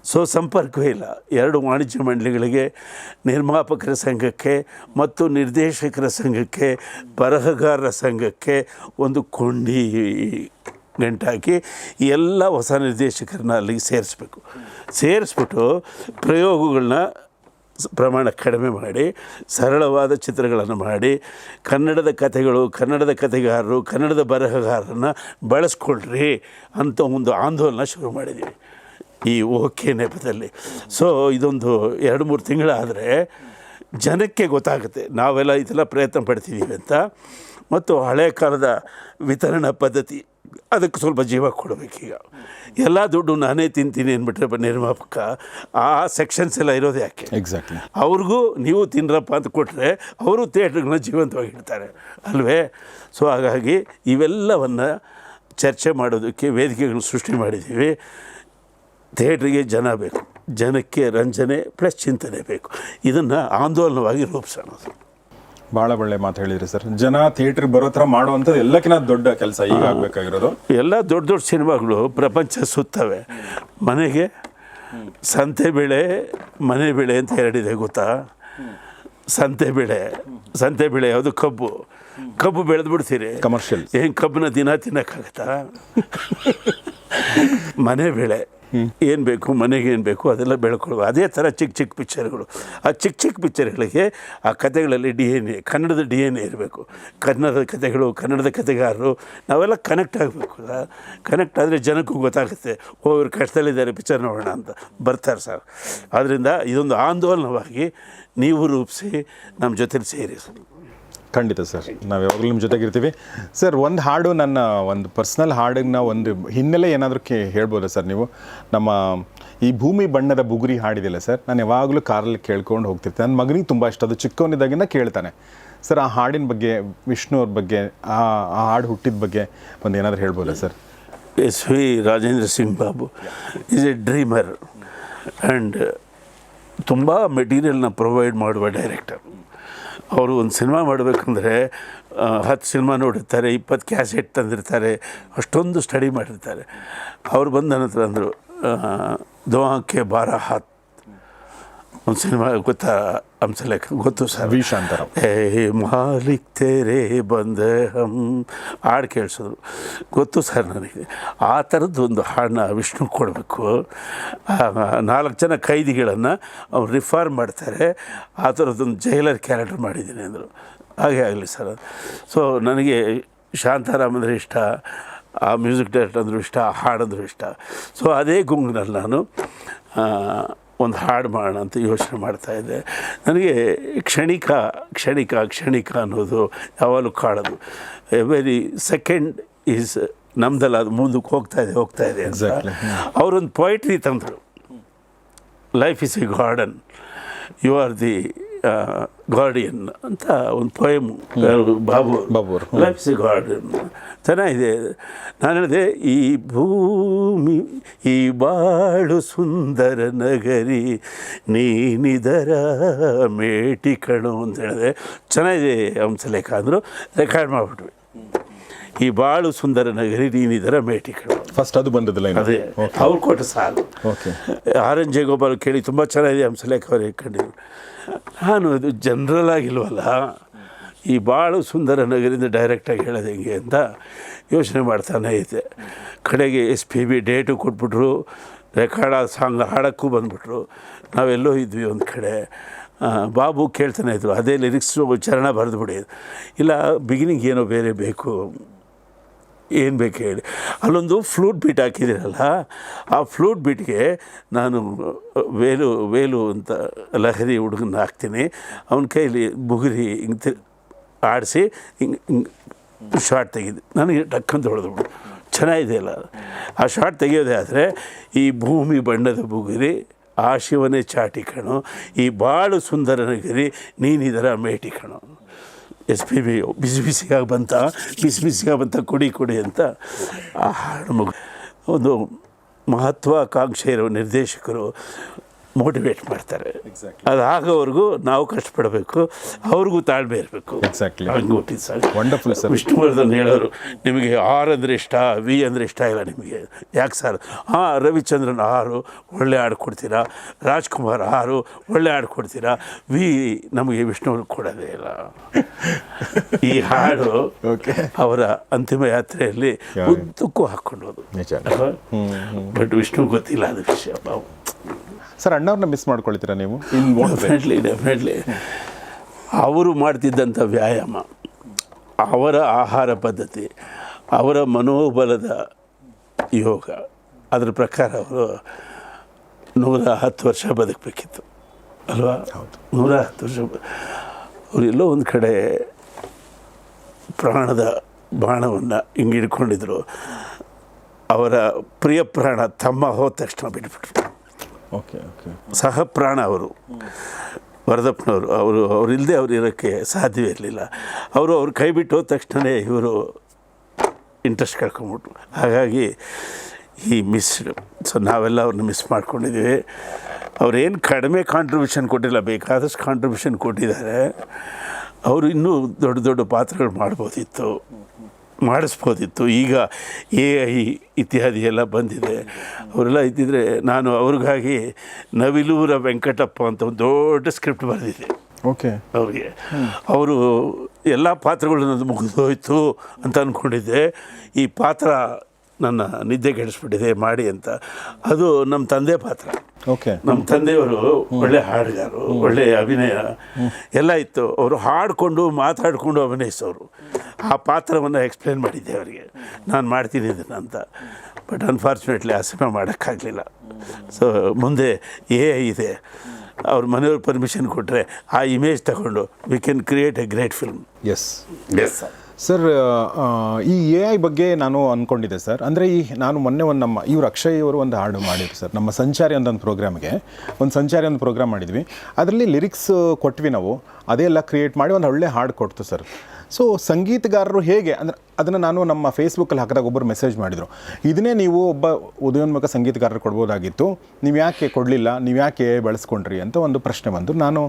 ಸೊ ಸಂಪರ್ಕವೇ ಇಲ್ಲ. 2 ವಾಣಿಜ್ಯ ಮಂಡಳಿಗಳಿಗೆ, ನಿರ್ಮಾಪಕರ ಸಂಘಕ್ಕೆ ಮತ್ತು ನಿರ್ದೇಶಕರ ಸಂಘಕ್ಕೆ, ಬರಹಗಾರರ ಸಂಘಕ್ಕೆ ಒಂದು ಕೊಂಡಿ ಗಂಟಾಕಿ ಎಲ್ಲ ಹೊಸ ನಿರ್ದೇಶಕರನ್ನ ಅಲ್ಲಿಗೆ ಸೇರಿಸ್ಬಿಟ್ಟು ಪ್ರಯೋಗಗಳನ್ನ ಪ್ರಮಾಣ ಕಡಿಮೆ ಮಾಡಿ ಸರಳವಾದ ಚಿತ್ರಗಳನ್ನು ಮಾಡಿ ಕನ್ನಡದ ಕಥೆಗಳು, ಕನ್ನಡದ ಕಥೆಗಾರರು, ಕನ್ನಡದ ಬರಹಗಾರರನ್ನು ಬಳಸ್ಕೊಳ್ರಿ ಅಂತ ಒಂದು ಆಂದೋಲನ ಶುರು ಮಾಡಿದ್ದೀವಿ ಈ ಓಕೆ ನೆಪದಲ್ಲಿ. ಸೊ ಇದೊಂದು 2-3 ತಿಂಗಳಾದರೆ ಜನಕ್ಕೆ ಗೊತ್ತಾಗುತ್ತೆ ನಾವೆಲ್ಲ ಇದೆಲ್ಲ ಪ್ರಯತ್ನ ಪಡ್ತಿದ್ದೀವಿ ಅಂತ. ಮತ್ತು ಹಳೆ ಕಾಲದ ವಿತರಣಾ ಪದ್ಧತಿ ಅದಕ್ಕೆ ಸ್ವಲ್ಪ ಜೀವ ಕೊಡಬೇಕೀಗ. ಎಲ್ಲ ದುಡ್ಡು ನಾನೇ ತಿಂತೀನಿ ಅಂದ್ಬಿಟ್ರೆ ನಿರ್ಮಾಪಕ ಆ ಸೆಕ್ಷನ್ಸ್ ಎಲ್ಲ ಇರೋದು ಯಾಕೆ? ಎಕ್ಸಾಕ್ಟ್ಲಿ. ಅವ್ರಿಗೂ ನೀವು ತಿನ್ನರಪ್ಪ ಅಂತ ಕೊಟ್ಟರೆ ಅವರು ಥಿಯೇಟ್ರ್ಗಳನ್ನ ಜೀವಂತವಾಗಿಡ್ತಾರೆ ಅಲ್ವೇ? ಸೊ ಹಾಗಾಗಿ ಇವೆಲ್ಲವನ್ನು ಚರ್ಚೆ ಮಾಡೋದಕ್ಕೆ ವೇದಿಕೆಗಳು ಸೃಷ್ಟಿ ಮಾಡಿದ್ದೀವಿ. ಥಿಯೇಟ್ರಿಗೆ ಜನ ಬೇಕು, ಜನಕ್ಕೆ ರಂಜನೆ ಪ್ಲಸ್ ಚಿಂತನೆ ಬೇಕು. ಇದನ್ನು ಆಂದೋಲನವಾಗಿ ರೂಪಿಸೋಣ. ಭಾಳ ಒಳ್ಳೆ ಮಾತು ಹೇಳಿದ್ರಿ ಸರ್. ಜನ ಥಿಯೇಟ್ರಿಗೆ ಬರೋ ಥರ ಮಾಡುವಂಥದ್ದು ಎಲ್ಲಕ್ಕಿಂತ ದೊಡ್ಡ ಕೆಲಸ ಈಗ ಆಗಬೇಕಾಗಿರೋದು. ಎಲ್ಲ ದೊಡ್ಡ ದೊಡ್ಡ ಸಿನಿಮಾಗಳು ಪ್ರಪಂಚ ಸುತ್ತವೆ. ಮನೆಗೆ ಸಂತೆ ಬೆಳೆ ಮನೆ ಬೆಳೆ ಅಂತ ಎರಡಿದೆ ಗೊತ್ತಾ? ಸಂತೆ ಬೆಳೆ ಯಾವುದು? ಕಬ್ಬು ಬೆಳೆದು ಬಿಡ್ತೀರಿ, ಕಮರ್ಷಿಯಲ್. ಏನು ಕಬ್ಬನ್ನ ದಿನ ತಿನ್ನೋಕ್ಕಾಗತ್ತಾ? ಮನೆ ಬೆಳೆ ಏನು ಬೇಕು, ಮನೆಗೆ ಏನು ಬೇಕು ಅದೆಲ್ಲ ಬೆಳ್ಕೊಳ್ಬೇಕು. ಅದೇ ಥರ ಚಿಕ್ಕ ಪಿಕ್ಚರ್ಗಳು. ಆ ಚಿಕ್ಕ ಪಿಕ್ಚರ್ಗಳಿಗೆ ಆ ಕಥೆಗಳಲ್ಲಿ DNA, ಕನ್ನಡದ DNA ಇರಬೇಕು. ಕನ್ನಡದ ಕಥೆಗಳು, ಕನ್ನಡದ ಕಥೆಗಾರರು ನಾವೆಲ್ಲ ಕನೆಕ್ಟ್ ಆಗಬೇಕು. ಕನೆಕ್ಟ್ ಆದರೆ ಜನಕ್ಕೂ ಗೊತ್ತಾಗುತ್ತೆ, ಇವ್ರು ಕಷ್ಟದಲ್ಲಿದ್ದಾರೆ, ಪಿಕ್ಚರ್ ನೋಡೋಣ ಅಂತ ಬರ್ತಾರೆ ಸರ್. ಆದ್ದರಿಂದ ಇದೊಂದು ಆಂದೋಲನವಾಗಿ ನೀವು ರೂಪಿಸಿ ನಮ್ಮ ಜೊತೆಲಿ ಸೇರಿ. ಖಂಡಿತ ಸರ್, ನಾವು ಯಾವಾಗಲೂ ನಿಮ್ಮ ಜೊತೆಗಿರ್ತೀವಿ ಸರ್. ಒಂದು ಹಾಡು, ನನ್ನ ಒಂದು ಪರ್ಸ್ನಲ್ ಹಾಡಿನ ಒಂದು ಹಿನ್ನೆಲೆ ಏನಾದರೂ ಹೇಳ್ಬೋದಾ ಸರ್ ನೀವು? ನಮ್ಮ ಈ ಭೂಮಿ ಬಣ್ಣದ ಬುಗುರಿ ಹಾಡಿದಿಲ್ಲ ಸರ್, ನಾನು ಯಾವಾಗಲೂ ಕಾರಲ್ಲಿ ಕೇಳ್ಕೊಂಡು ಹೋಗ್ತಿರ್ತೀನಿ. ನನ್ನ ಮಗನಿಗೆ ತುಂಬ ಇಷ್ಟ, ಅದು ಚಿಕ್ಕವನಿದ್ದಾಗಿಂದ ಕೇಳ್ತಾನೆ ಸರ್. ಆ ಹಾಡಿನ ಬಗ್ಗೆ, ವಿಷ್ಣು ಅವ್ರ ಬಗ್ಗೆ, ಆ ಹಾಡು ಹುಟ್ಟಿದ ಬಗ್ಗೆ ಒಂದು ಏನಾದರೂ ಹೇಳ್ಬೋದಾ sir? SV Rajendra Singh Babu is A dreamer and ತುಂಬ ಮೆಟೀರಿಯಲ್ನ ಪ್ರೊವೈಡ್ ಮಾಡುವ ಡೈರೆಕ್ಟರ್. ಅವರು ಒಂದು ಸಿನಿಮಾ ಮಾಡಬೇಕಂದ್ರೆ 10 ಸಿನಿಮಾ ನೋಡಿರ್ತಾರೆ, 20 ಕ್ಯಾಸೆಟ್ ತಂದಿರ್ತಾರೆ, ಅಷ್ಟೊಂದು ಸ್ಟಡಿ ಮಾಡಿರ್ತಾರೆ. ಅವ್ರು ಬಂದು ನನ್ನ ಹತ್ರ ಅಂದರು, ದೋಹಾಕ್ಕೆ ಬಾರ ಹಾತ್ ಒಂದು ಸಿನಿಮಾ ಗೊತ್ತಾ? ಹಂಸಲೇಖ ಗೊತ್ತು ಸರ್. ವಿ ಶಾಂತಾರಾಮ್. ಏ ಮಾಲಿಕ್ ತೇರೆ ಬಂದೆ ಹಮ್ ಹಾಡು ಕೇಳಿಸಿದ್ರು. ಗೊತ್ತು ಸರ್ ನನಗೆ. ಆ ಥರದ್ದು ಒಂದು ಹಾಡನ್ನ ವಿಷ್ಣು ಕೊಡಬೇಕು. 4 ಜನ ಖೈದಿಗಳನ್ನು ಅವ್ರು ರಿಫಾರ್ಮ್ ಮಾಡ್ತಾರೆ, ಆ ಥರದ್ದೊಂದು ಜೈಲರ್ ಕ್ಯಾರೆಕ್ಟರ್ ಮಾಡಿದ್ದೀನಿ ಅಂದರು. ಹಾಗೆ ಆಗಲಿ ಸರ್. ಸೊ ನನಗೆ ಶಾಂತಾರಾಮ್ ಅಂದರೆ ಇಷ್ಟ, ಆ ಮ್ಯೂಸಿಕ್ ಡೈರೆಕ್ಟರ್ ಅಂದರೂ ಇಷ್ಟ, ಆ ಹಾಡಂದರೂ ಇಷ್ಟ. ಸೊ ಅದೇ ಗುಂಗಿನಲ್ಲಿ ನಾನು ಒಂದು ಹಾಡು ಮಾಡೋಣ ಅಂತ ಯೋಚನೆ ಮಾಡ್ತಾಯಿದ್ದೆ. ನನಗೆ ಕ್ಷಣಿಕ ಅನ್ನೋದು ಯಾವಾಗಲೂ ಕಾಡೋದು. ಎವ್ರಿ ಸೆಕೆಂಡ್ ಈಸ್ ನಮ್ದಲ್ಲ, ಅದು ಮುಂದಕ್ಕೆ ಹೋಗ್ತಾ ಇದೆ ಅಂತ. ಅವರೊಂದು ಪೊಯಿಟ್ರಿ ತಂದರು, life is a garden, you are the guardian ಅಂತ ಒಂದು poem. Babu life is a garden ಚೆನ್ನಾಗಿದೆ. ನಾನು ಹೇಳಿದೆ, ಈ ಭೂಮಿ ಈ ಬಾಳು ಸುಂದರ ನಗರಿ, ನೀನಿದರ ಮೇಟಿ ಕಣು ಅಂತ ಹೇಳಿದೆ. ಚೆನ್ನಾಗಿದೆ ಹಂಸಲೇಖ ಅಂದರು. ರೆಕಾರ್ಡ್ ಮಾಡಿಬಿಟ್ವಿ. ಈ ಬಾಳು ಸುಂದರ ನಗರಿ, ನೀನಿದರ ಮೇಟಿ ಕಣು. ಫಸ್ಟ್ ಅದು ಬಂದದಿಲ್ಲ, ಅದೇ ಅವ್ರು ಕೊಟ್ಟ ಸಾಲು. RN ಜಯಗೋಪಾಲ್ ಕೇಳಿ ತುಂಬ ಚೆನ್ನಾಗಿದೆ ಹಂಸಲೇಖ ಅವ್ರಿಗೆ ಕಂಡಿದ್ರು. ನಾನು ಇದು ಜನರಲ್ ಆಗಿಲ್ವಲ್ಲ, ಈ ಬಾಳು ಸುಂದರ ನಗರಿಂದ ಡೈರೆಕ್ಟಾಗಿ ಹೇಳೋದು ಹೆಂಗೆ ಅಂತ ಯೋಚನೆ ಮಾಡ್ತಾನೆ ಇದ್ದೆ. ಕಡೆಗೆ SPB ಡೇಟು ಕೊಟ್ಬಿಟ್ರು, ರೆಕಾರ್ಡ್ ಸಾಂಗ್ ಹಾಡೋಕ್ಕೂ ಬಂದುಬಿಟ್ರು. ನಾವೆಲ್ಲೋ ಇದ್ವಿ ಒಂದು ಕಡೆ. ಬಾಬು ಕೇಳ್ತಾನೆ ಇದ್ರು, ಅದೇ ಲಿರಿಕ್ಸು ಚರಣ ಬರೆದುಬಿಡಿ. ಇಲ್ಲ, ಬಿಗಿನಿಂಗ್ ಏನೋ ಬೇರೆ ಬೇಕು, ಏನು ಬೇಕು ಹೇಳಿ. ಅಲ್ಲೊಂದು ಫ್ಲೂಟ್ ಬೀಟ್ ಹಾಕಿದ್ದೀರಲ್ಲ, ಆ ಫ್ಲೂಟ್ ಬೀಟ್ಗೆ ನಾನು ವೇಲು ಅಂತ ಲಹರಿ ಹುಡುಗನ ಹಾಕ್ತೀನಿ. ಅವನ ಕೈಲಿ ಬುಗುರಿ ಹಿಂಗೆ ಆಡಿಸಿ ಹಿಂಗೆ ಶಾರ್ಟ್ ತೆಗೆದು ನನಗೆ ಟಕ್ಕಂತ ಹೊಡೆದ್ಬಿಡು. ಚೆನ್ನಾಗಿದೆ ಅಲ್ಲ ಆ ಶಾರ್ಟ್ ತೆಗೆಯೋದೇ. ಆದರೆ ಈ ಭೂಮಿ ಬಣ್ಣದ ಬುಗುರಿ, ಆ ಶಿವನೇ ಚಾಟಿ ಕಣು, ಈ ಬಾಳು ಸುಂದರ ನಗರಿ, ನೀನಿದರ ಮೇಟಿ ಕಣು. SPB ಬಿಸಿಯಾಗಿ ಬಂತ ಕುಡಿ ಅಂತ ಆ ಹಾಡು ಒಂದು ಮಹತ್ವಾಕಾಂಕ್ಷೆ ಇರೋ ನಿರ್ದೇಶಕರು ಮೋಟಿವೇಟ್ ಮಾಡ್ತಾರೆ. ಅದಾಗೋವರೆಗೂ ನಾವು ಕಷ್ಟಪಡಬೇಕು, ಅವ್ರಿಗೂ ತಾಳ್ಮೆ ಇರಬೇಕು. ಹಂಗೆ ಹುಟ್ಟಿದ್ದು ಸರ್. Wonderful sir. ವಿಷ್ಣುವರ್ಧನ್ ಹೇಳೋರು, ನಿಮಗೆ R ಅಂದರೆ ಇಷ್ಟ, V ಅಂದರೆ ಇಷ್ಟ ಇಲ್ಲ ನಿಮಗೆ, ಯಾಕೆ ಸರ್? ರವಿಚಂದ್ರನ್ 6 ಒಳ್ಳೆ ಹಾಡು ಕೊಡ್ತೀರಾ, ರಾಜ್ಕುಮಾರ್ 6 ಒಳ್ಳೆ ಹಾಡು ಕೊಡ್ತೀರಾ, V ನಮಗೆ ವಿಷ್ಣುವ್ರಿಗೆ ಕೊಡೋದೇ ಇಲ್ಲ. ಈ ಹಾಡು ಅವರ ಅಂತಿಮ ಯಾತ್ರೆಯಲ್ಲಿ ಉದ್ದಕ್ಕೂ ಹಾಕ್ಕೊಂಡೋದು. ಬಟ್ ವಿಷ್ಣು ಗೊತ್ತಿಲ್ಲ ಅದು ವಿಷಯ. ಸರ್, ಅಣ್ಣವ್ರನ್ನ ಮಿಸ್ ಮಾಡ್ಕೊಳ್ತೀರಾ ನೀವು? ಡೆಫಿನೆಟ್ಲಿ. ಅವರು ಮಾಡ್ತಿದ್ದಂಥ ವ್ಯಾಯಾಮ, ಅವರ ಆಹಾರ ಪದ್ಧತಿ, ಅವರ ಮನೋಬಲದ ಯೋಗ, ಅದರ ಪ್ರಕಾರ ಅವರು 110 ವರ್ಷ ಬದುಕಬೇಕಿತ್ತು ಅಲ್ವಾ? 110 ವರ್ಷ. ಅವರೆಲ್ಲೋ ಒಂದು ಕಡೆ ಪ್ರಾಣದ ಬಾಣವನ್ನು ಹಿಂಗೆ ಹಿಡ್ಕೊಂಡಿದ್ರು. ಅವರ ಪ್ರಿಯ ಪ್ರಾಣ ತಮ್ಮ ಹೋದ ತಕ್ಷಣ ಬಿಟ್ಬಿಟ್ರು. Okay okay. ಸಹ ಪ್ರಾಣ ಅವರು ವರದಪ್ಪನವರು. ಅವರಿಲ್ಲದೆ ಅವ್ರು ಇರೋಕ್ಕೆ ಸಾಧ್ಯವೇ ಇರಲಿಲ್ಲ. ಅವ್ರ ಕೈ ಬಿಟ್ಟು ಹೋದ ತಕ್ಷಣ ಇವರು ಇಂಟ್ರೆಸ್ಟ್ ಕಳ್ಕೊಂಬಿಟ್ರು. ಹಾಗಾಗಿ ಈ ಮಿಸ್ಡ್. ಸೊ ನಾವೆಲ್ಲ ಅವ್ರನ್ನ ಮಿಸ್ ಮಾಡ್ಕೊಂಡಿದ್ದೀವಿ. ಅವ್ರೇನು ಕಡಿಮೆ ಕಾಂಟ್ರಿಬ್ಯೂಷನ್ ಕೊಟ್ಟಿಲ್ಲ, ಬೇಕಾದಷ್ಟು ಕಾಂಟ್ರಿಬ್ಯೂಷನ್ ಕೊಟ್ಟಿದ್ದಾರೆ. ಅವರು ಇನ್ನೂ ದೊಡ್ಡ ದೊಡ್ಡ ಪಾತ್ರಗಳು ಮಾಡಿಸ್ಬೋದಿತ್ತು. ಈಗ AI ಇತ್ಯಾದಿ ಎಲ್ಲ ಬಂದಿದೆ. ಅವರೆಲ್ಲ ಇದ್ದಿದ್ದರೆ ನಾನು ಅವ್ರಿಗಾಗಿ ನವಿಲೂರ ವೆಂಕಟಪ್ಪ ಅಂತ ಒಂದು ದೊಡ್ಡ ಸ್ಕ್ರಿಪ್ಟ್ ಬರೆದಿದ್ದೆ. ಓಕೆ. ಅವ್ರಿಗೆ ಅವರು ಎಲ್ಲ ಪಾತ್ರಗಳು ಮುಗಿದೋಯ್ತು ಅಂತ ಅಂದ್ಕೊಂಡಿದ್ದೆ. ಈ ಪಾತ್ರ ನನ್ನ ನಿದ್ದೆಗೆಡಿಸ್ಬಿಟ್ಟಿದೆ ಮಾಡಿ ಅಂತ. ಅದು ನಮ್ಮ ತಂದೆ ಪಾತ್ರ. ಓಕೆ. ನಮ್ಮ ತಂದೆಯವರು ಒಳ್ಳೆ ಹಾಡುಗಾರರು, ಒಳ್ಳೆ ಅಭಿನಯ ಎಲ್ಲ ಇತ್ತು. ಅವರು ಹಾಡಿಕೊಂಡು ಮಾತಾಡಿಕೊಂಡು ಅಭಿನಯಿಸೋರು. ಆ ಪಾತ್ರವನ್ನು ಎಕ್ಸ್ಪ್ಲೇನ್ ಮಾಡಿದ್ದೆ ಅವರಿಗೆ, ನಾನು ಮಾಡ್ತೀನಿ ಇದನ್ನು ಅಂತ. ಬಟ್ ಅನ್ಫಾರ್ಚುನೇಟ್ಲಿ ಆ ಸಿನಿಮಾ ಮಾಡೋಕ್ಕಾಗಲಿಲ್ಲ. ಸೊ ಮುಂದೆ AI ಇದೆ, ಅವ್ರ ಮನೆಯವ್ರ ಪರ್ಮಿಷನ್ ಕೊಟ್ಟರೆ ಆ ಇಮೇಜ್ ತಗೊಂಡು we can create a great film. Yes yes sir. ಈ AI ಬಗ್ಗೆ ನಾನು ಅಂದ್ಕೊಂಡಿದ್ದೆ ಸರ್. ಅಂದರೆ ನಾನು ಮೊನ್ನೆ ನಮ್ಮ ಇವ್ರು ಅಕ್ಷಯ್ ಅವರು ಒಂದು ಹಾಡು ಮಾಡಿದ್ರು ಸರ್, ನಮ್ಮ ಸಂಚಾರಿ ಅಂತ ಒಂದು ಪ್ರೋಗ್ರಾಮ್ಗೆ. ಸಂಚಾರಿ ಒಂದು ಪ್ರೋಗ್ರಾಮ್ ಮಾಡಿದ್ವಿ. ಅದರಲ್ಲಿ ಲಿರಿಕ್ಸ್ ಕೊಟ್ವಿ ನಾವು, ಅದೇ ಎಲ್ಲ ಕ್ರಿಯೇಟ್ ಮಾಡಿ ಒಂದು ಒಳ್ಳೆ ಹಾಡು ಕೊಡ್ತು ಸರ್. ಸೊ ಸಂಗೀತಗಾರರು ಹೇಗೆ ಅಂದರೆ ಅದನ್ನು ನಾನು ನಮ್ಮ ಫೇಸ್ಬುಕ್ಕಲ್ಲಿ ಹಾಕಿದಾಗ ಒಬ್ಬರು ಮೆಸೇಜ್ ಮಾಡಿದರು, ಇದನ್ನೇ ನೀವು ಒಬ್ಬ ಉದಯೋನ್ಮುಖ ಸಂಗೀತಗಾರರು ಕೊಡ್ಬೋದಾಗಿತ್ತು, ನೀವು ಯಾಕೆ ಕೊಡಲಿಲ್ಲ, ನೀವು ಯಾಕೆ ಬಳಸ್ಕೊಂಡ್ರಿ ಅಂತ ಒಂದು ಪ್ರಶ್ನೆ ಬಂದು ನಾನು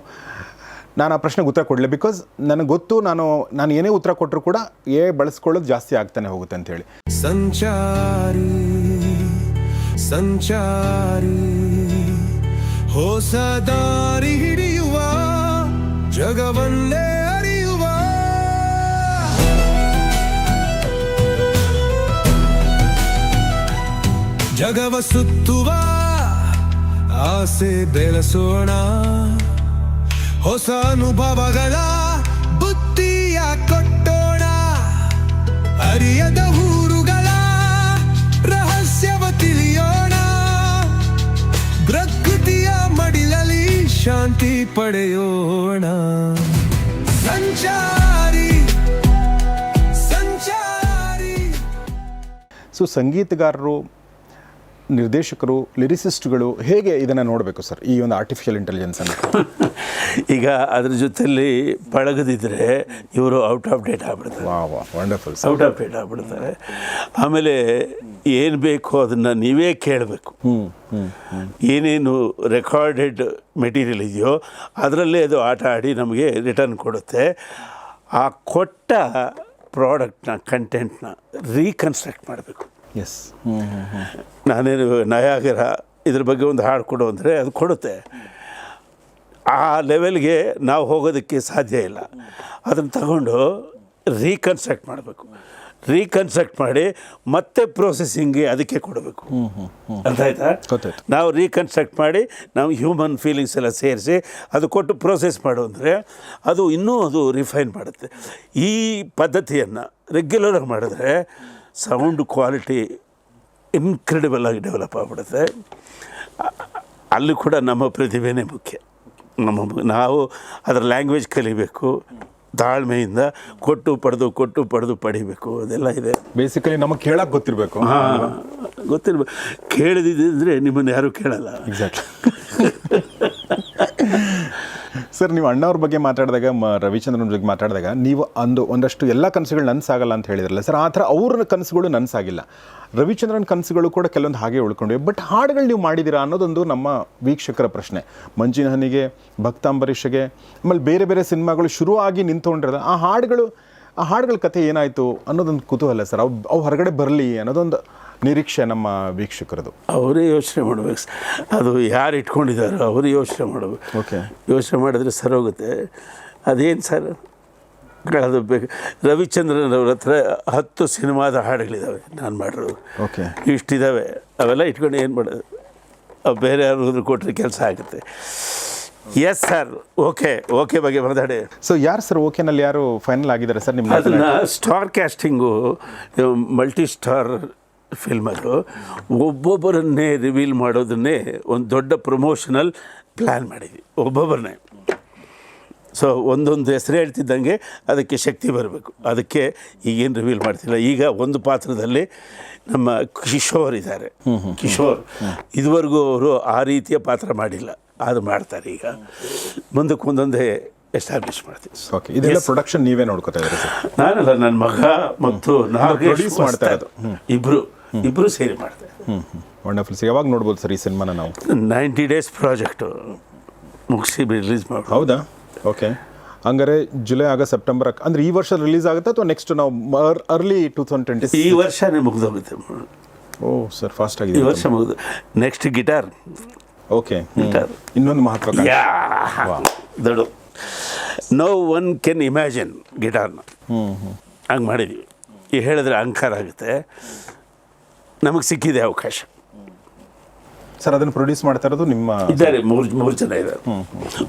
ಆ ಪ್ರಶ್ನೆಗೆ ಉತ್ತರ ಕೊಡಲಿ. ಬಿಕಾಸ್ ನನಗೆ ಗೊತ್ತು, ನಾನು ಏನೇ ಉತ್ತರ ಕೊಟ್ಟರು ಕೂಡ ಬಳಸ್ಕೊಳ್ಳೋದು ಜಾಸ್ತಿ ಆಗ್ತಾನೆ ಹೋಗುತ್ತೆ ಅಂತೇಳಿ. ಸಂಚಾರಿ ಸಂಚಾರಿ ಹೊಸ ದಾರಿ ಹಿಡಿಯುವ, ಜಗವನ್ನೇ ಅರಿಯುವ, ಜಗವ ಸುತ್ತುವ ಆಸೆ ಬೆಳೆಸೋಣ, ಹೊಸ ಅನುಭವಗಳ ಬುದ್ಧಿಯ ಕೊಟ್ಟೋಣ, ಅರಿಯದ ಊರುಗಳ ರಹಸ್ಯವ ತಿಳಿಯೋಣ, ಪ್ರಕೃತಿಯ ಮಡಿಲಲ್ಲಿ ಶಾಂತಿ ಪಡೆಯೋಣ. ಸಂಚಾರಿ ಸಂಚಾರಿ. ಸೊ ಸಂಗೀತಗಾರರು, ನಿರ್ದೇಶಕರು, ಲಿರಿಸಿಸ್ಟ್ಗಳು ಹೇಗೆ ಇದನ್ನು ನೋಡಬೇಕು ಸರ್, ಈ ಒಂದು ಆರ್ಟಿಫಿಷಿಯಲ್ ಇಂಟೆಲಿಜೆನ್ಸನ್ನು? ಈಗ ಅದ್ರ ಜೊತೆಯಲ್ಲಿ ಪಳಗದಿದ್ದರೆ ಇವರು ಔಟ್ ಆಫ್ ಡೇಟ್ ಆಗ್ಬಿಡ್ತಾರೆ. ವಂಡರ್ಫುಲ್. ಔಟ್ ಆಫ್ ಡೇಟ್ ಆಗ್ಬಿಡ್ತಾರೆ. ಆಮೇಲೆ ಏನು ಬೇಕೋ ಅದನ್ನು ನೀವೇ ಕೇಳಬೇಕು. ಏನೇನು ರೆಕಾರ್ಡೆಡ್ ಮೆಟೀರಿಯಲ್ ಇದೆಯೋ ಅದರಲ್ಲೇ ಅದು ಆಟ ಆಡಿ ನಮಗೆ ರಿಟರ್ನ್ ಕೊಡುತ್ತೆ. ಆ ಕೊಟ್ಟ ಪ್ರಾಡಕ್ಟ್ನ, ಕಂಟೆಂಟ್ನ ರೀಕನ್ಸ್ಟ್ರಕ್ಟ್ ಮಾಡಬೇಕು. ಎಸ್. ನಾನೇನು ನಯಾಗರ ಇದ್ರ ಬಗ್ಗೆ ಒಂದು ಹಾಡು ಕೊಡು ಅಂದರೆ ಅದು ಕೊಡುತ್ತೆ. ಆ ಲೆವೆಲ್ಗೆ ನಾವು ಹೋಗೋದಕ್ಕೆ ಸಾಧ್ಯ ಇಲ್ಲ. ಅದನ್ನು ತಗೊಂಡು ರೀಕನ್ಸ್ಟ್ರಕ್ಟ್ ಮಾಡಬೇಕು. ರೀಕನ್ಸ್ಟ್ರಕ್ಟ್ ಮಾಡಿ ಮತ್ತೆ ಪ್ರೋಸೆಸಿಂಗ್ಗೆ ಅದಕ್ಕೆ ಕೊಡಬೇಕು. ಅರ್ಥ ಆಯ್ತಾ? ನಾವು ರೀಕನ್ಸ್ಟ್ರಕ್ಟ್ ಮಾಡಿ ನಾವು ಹ್ಯೂಮನ್ ಫೀಲಿಂಗ್ಸ್ ಎಲ್ಲ ಸೇರಿಸಿ ಅದು ಕೊಟ್ಟು ಪ್ರೋಸೆಸ್ ಮಾಡು ಅಂದರೆ ಅದು ಇನ್ನೂ ಅದು ರಿಫೈನ್ ಮಾಡುತ್ತೆ. ಈ ಪದ್ಧತಿಯನ್ನು ರೆಗ್ಯುಲರಾಗಿ ಮಾಡಿದ್ರೆ ಸೌಂಡ್ ಕ್ವಾಲಿಟಿ ಇನ್ಕ್ರೆಡಿಬಲ್ ಆಗಿ ಡೆವಲಪ್ ಆಗಿಬಿಡುತ್ತೆ. ಅಲ್ಲಿ ಕೂಡ ನಮ್ಮ ಪ್ರತಿಭೆನೇ ಮುಖ್ಯ. ನಾವು ಅದರ ಲ್ಯಾಂಗ್ವೇಜ್ ಕಲಿಬೇಕು, ತಾಳ್ಮೆಯಿಂದ ಕೊಟ್ಟು ಪಡೆದು ಪಡಿಬೇಕು. ಅದೆಲ್ಲ ಇದೆ. ಬೇಸಿಕಲಿ ನಮಗೆ ಕೇಳಕ್ಕೆ ಗೊತ್ತಿರಬೇಕು. ಗೊತ್ತಿರ್ಬೇಕು. ಕೇಳಿದಿದ್ದರೆ ನಿಮ್ಮನ್ನು ಯಾರೂ ಕೇಳಲ್ಲ. ಎಕ್ಸಾಕ್ಟ್ಲಿ. ಸರ್, ನೀವು ಅಣ್ಣವ್ರ ಬಗ್ಗೆ ಮಾತಾಡಿದಾಗ, ರವಿಚಂದ್ರನ್ ಬಗ್ಗೆ ಮಾತಾಡಿದಾಗ ನೀವು ಒಂದಷ್ಟು ಎಲ್ಲ ಕನಸುಗಳು ನನಸಾಗಲ್ಲ ಅಂತ ಹೇಳಿದ್ರಲ್ಲ ಸರ್, ಆ ಥರ ಅವ್ರ ಕನಸುಗಳು ನನಸಾಗಿಲ್ಲ. ರವಿಚಂದ್ರನ್ ಕನಸುಗಳು ಕೂಡ ಕೆಲವೊಂದು ಹಾಗೆ ಉಳ್ಕೊಂಡಿವೆ. ಬಟ್ ಹಾಡುಗಳು ನೀವು ಮಾಡಿದ್ದೀರಾ ಅನ್ನೋದೊಂದು ನಮ್ಮ ವೀಕ್ಷಕರ ಪ್ರಶ್ನೆ. ಮಂಜಿನ ಹನಿಗೆ, ಭಕ್ತಾಂಬರೀಷಗೆ, ಆಮೇಲೆ ಬೇರೆ ಬೇರೆ ಸಿನಿಮಾಗಳು ಶುರುವಾಗಿ ನಿಂತ್ಕೊಂಡಿರೋದು, ಆ ಹಾಡುಗಳ ಕಥೆ ಏನಾಯಿತು ಅನ್ನೋದೊಂದು ಕುತೂಹಲ ಸರ್. ಅವು ಹೊರಗಡೆ ಬರಲಿ ಅನ್ನೋದೊಂದು ನಿರೀಕ್ಷೆ ನಮ್ಮ ವೀಕ್ಷಕರದು. ಅವರೇ ಯೋಚನೆ ಮಾಡಬೇಕು. ಅದು ಯಾರು ಇಟ್ಕೊಂಡಿದ್ದಾರೋ ಅವರು ಯೋಚನೆ ಮಾಡಬೇಕು. ಓಕೆ. ಯೋಚನೆ ಮಾಡಿದ್ರೆ ಸರೋಗುತ್ತೆ. ಅದೇನು ಸರ್ ಅದು ಬೇಕು. ರವಿಚಂದ್ರನ್ ಅವ್ರ ಹತ್ರ 10 ಸಿನಿಮಾದ ಹಾಡುಗಳಿದ್ದಾವೆ ನಾನು ಮಾಡಿರೋದು. ಓಕೆ. ಇಷ್ಟಿದ್ದಾವೆ. ಅವೆಲ್ಲ ಇಟ್ಕೊಂಡು ಏನು ಮಾಡೋದು? ಬೇರೆ ಯಾರು ಕೊಟ್ಟರೆ ಕೆಲಸ ಆಗುತ್ತೆ. Yes sir. ಓಕೆ ಬಗ್ಗೆ ಮಾತಾಡಿ. ಸೊ ಯಾರು ಸರ್ ಓಕೆನಲ್ಲಿ ಯಾರು ಫೈನಲ್ ಆಗಿದ್ದಾರೆ ಸರ್ ನಿಮ್ಮ? ಅದನ್ನು ಸ್ಟಾರ್ ಕ್ಯಾಸ್ಟಿಂಗು, ಮಲ್ಟಿ ಸ್ಟಾರ್ ಫಿಲ್ಮರು ಒಬ್ಬೊಬ್ಬರನ್ನೇ ರಿವೀಲ್ ಮಾಡೋದನ್ನೇ ಒಂದು ದೊಡ್ಡ ಪ್ರಮೋಷನಲ್ ಪ್ಲ್ಯಾನ್ ಮಾಡಿದ್ವಿ. ಒಬ್ಬೊಬ್ಬರನ್ನೇ ಸೊ ಒಂದೊಂದು ಹೆಸರು ಹೇಳ್ತಿದ್ದಂಗೆ ಅದಕ್ಕೆ ಶಕ್ತಿ ಬರಬೇಕು. ಅದಕ್ಕೆ ಈಗೇನು ರಿವೀಲ್ ಮಾಡ್ತಿಲ್ಲ. ಈಗ ಒಂದು ಪಾತ್ರದಲ್ಲಿ ನಮ್ಮ ಕಿಶೋರ್ ಇದ್ದಾರೆ. ಕಿಶೋರ್ ಇದುವರೆಗೂ ಅವರು ಆ ರೀತಿಯ ಪಾತ್ರ ಮಾಡಿಲ್ಲ, ಅದು ಮಾಡ್ತಾರೆ ಈಗ. ಮುಂದಕ್ಕೆ ಒಂದೊಂದೇ ಎಸ್ಟಾಬ್ಲಿಷ್ ಮಾಡ್ತೀವಿ. ಓಕೆ, ಇದೆಲ್ಲ ಪ್ರೊಡಕ್ಷನ್ ನೀವೇ ನೋಡ್ಕೊತಾ ಇದ್ದೀರಿ ಸರ್? ನಾನಲ್ಲ, ನನ್ನ ಮಗ ಮತ್ತು ಪ್ರೊಡ್ಯೂಸ್ ಮಾಡ್ತಾ ಇರೋದು ಇಬ್ಬರು ಸೇರಿ ಮಾಡ್ತಾರೆ. Wonderful sir. ಯಾವಾಗ ನೋಡ್ಬೋದು ಸರ್ ಈ ಸಿನಿಮಾನ ನಾವು? 90 days ಪ್ರಾಜೆಕ್ಟು ಮುಗಿಸಿ ರಿಲೀಸ್ ಮಾಡಿ. ಹೌದಾ? ಓಕೆ, ಹಂಗಾರೆ ಜುಲೈ ಆಗಸ್ಟ್ ಸೆಪ್ಟೆಂಬರ್ ಅಂದರೆ ಈ ವರ್ಷ ರಿಲೀಸ್ ಆಗುತ್ತೆ ಅಥವಾ ನೆಕ್ಸ್ಟ್ ನಾವು ಅರ್ಲಿ 2020? ಈ ವರ್ಷನೇ ಮುಗಿದೋಗುತ್ತೆ. ಓ ಸರ್, ಫಾಸ್ಟ್ ಈ ಆಗಿದೆ. ವರ್ಷ ಮುಗಿದು ನೆಕ್ಸ್ಟ್ ಗಿಟಾರ್. ಓಕೆ, ಇನ್ನೊಂದು ಮಹತ್ವ ದೊಡ್ಡ ನೋ ಒನ್ ಕೆನ್ ಇಮ್ಯಾಜಿನ್ ಗಿಟಾರ್ನ ಹಂಗೆ ಮಾಡಿದ್ವಿ. ಈಗ ಹೇಳಿದ್ರೆ ಅಹಂಕಾರ ಆಗುತ್ತೆ. ನಮಗೆ ಸಿಕ್ಕಿದೆ ಅವಕಾಶ. ಸರ್, ಅದನ್ನು ಪ್ರೊಡ್ಯೂಸ್ ಮಾಡ್ತಾ ಇರೋದು ನಿಮ್ಮ ಇದ್ದಾರೆ, ಮೂರು ಜನ ಇದ್ದಾರೆ.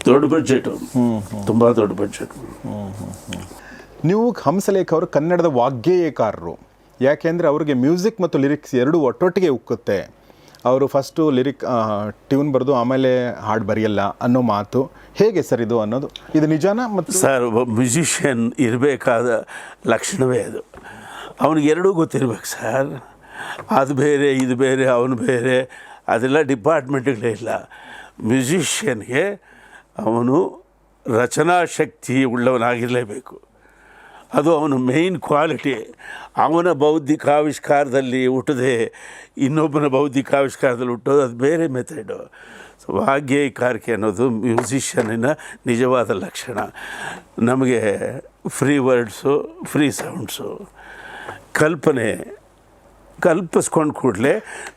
ದೊಡ್ಡ ಬಡ್ಜೆಟು, ತುಂಬ ದೊಡ್ಡ ಬಡ್ಜೆಟ್. ನೀವು ಹಂಸಲೇಖ ಅವರು ಕನ್ನಡದ ವಾಗ್ಗೇಯಕಾರರು. ಯಾಕೆಂದರೆ ಅವ್ರಿಗೆ ಮ್ಯೂಸಿಕ್ ಮತ್ತು ಲಿರಿಕ್ಸ್ ಎರಡೂ ಒಟ್ಟೊಟ್ಟಿಗೆ ಉಕ್ಕುತ್ತೆ. ಅವರು ಫಸ್ಟು ಟ್ಯೂನ್ ಬರೆದು ಆಮೇಲೆ ಹಾಡು ಬರೆಯಲ್ಲ ಅನ್ನೋ ಮಾತು ಹೇಗೆ ಸರ್ ಇದು ನಿಜಾನ? ಮತ್ತು ಸರ್, ಒಬ್ಬ ಮ್ಯೂಸಿಷಿಯನ್ ಇರಬೇಕಾದ ಲಕ್ಷಣವೇ ಅದು. ಅವನಿಗೆ ಎರಡೂ ಗೊತ್ತಿರ್ಬೇಕು ಸರ್. ಅದು ಬೇರೆ ಇದು ಬೇರೆ, ಅವನು ಬೇರೆ, ಅದೆಲ್ಲ ಡಿಪಾರ್ಟ್ಮೆಂಟ್ಗಳೇ ಇಲ್ಲ. ಮ್ಯೂಸಿಷಿಯನ್ಗೆ ಅವನು ರಚನಾ ಶಕ್ತಿ ಉಳ್ಳವನಾಗಿರಲೇಬೇಕು. ಅದು ಅವನ ಮೇಯ್ನ್ ಕ್ವಾಲಿಟಿ. ಅವನ ಬೌದ್ಧಿಕ ಆವಿಷ್ಕಾರದಲ್ಲಿ ಹುಟ್ಟದೆ ಇನ್ನೊಬ್ಬನ ಬೌದ್ಧಿಕ ಆವಿಷ್ಕಾರದಲ್ಲಿ ಹುಟ್ಟೋದು ಅದು ಬೇರೆ ಮೆಥಡು. ಸೊ ವಾಗ್ಗೇಯಕಾರಿಕೆ ಅನ್ನೋದು ಮ್ಯೂಸಿಷಿಯನ್ನಿನ ನಿಜವಾದ ಲಕ್ಷಣ. ನಮಗೆ ಫ್ರೀ ವರ್ಡ್ಸು, ಫ್ರೀ ಸೌಂಡ್ಸು, ಕಲ್ಪಿಸ್ಕೊಂಡು ಕೂಡಲೇ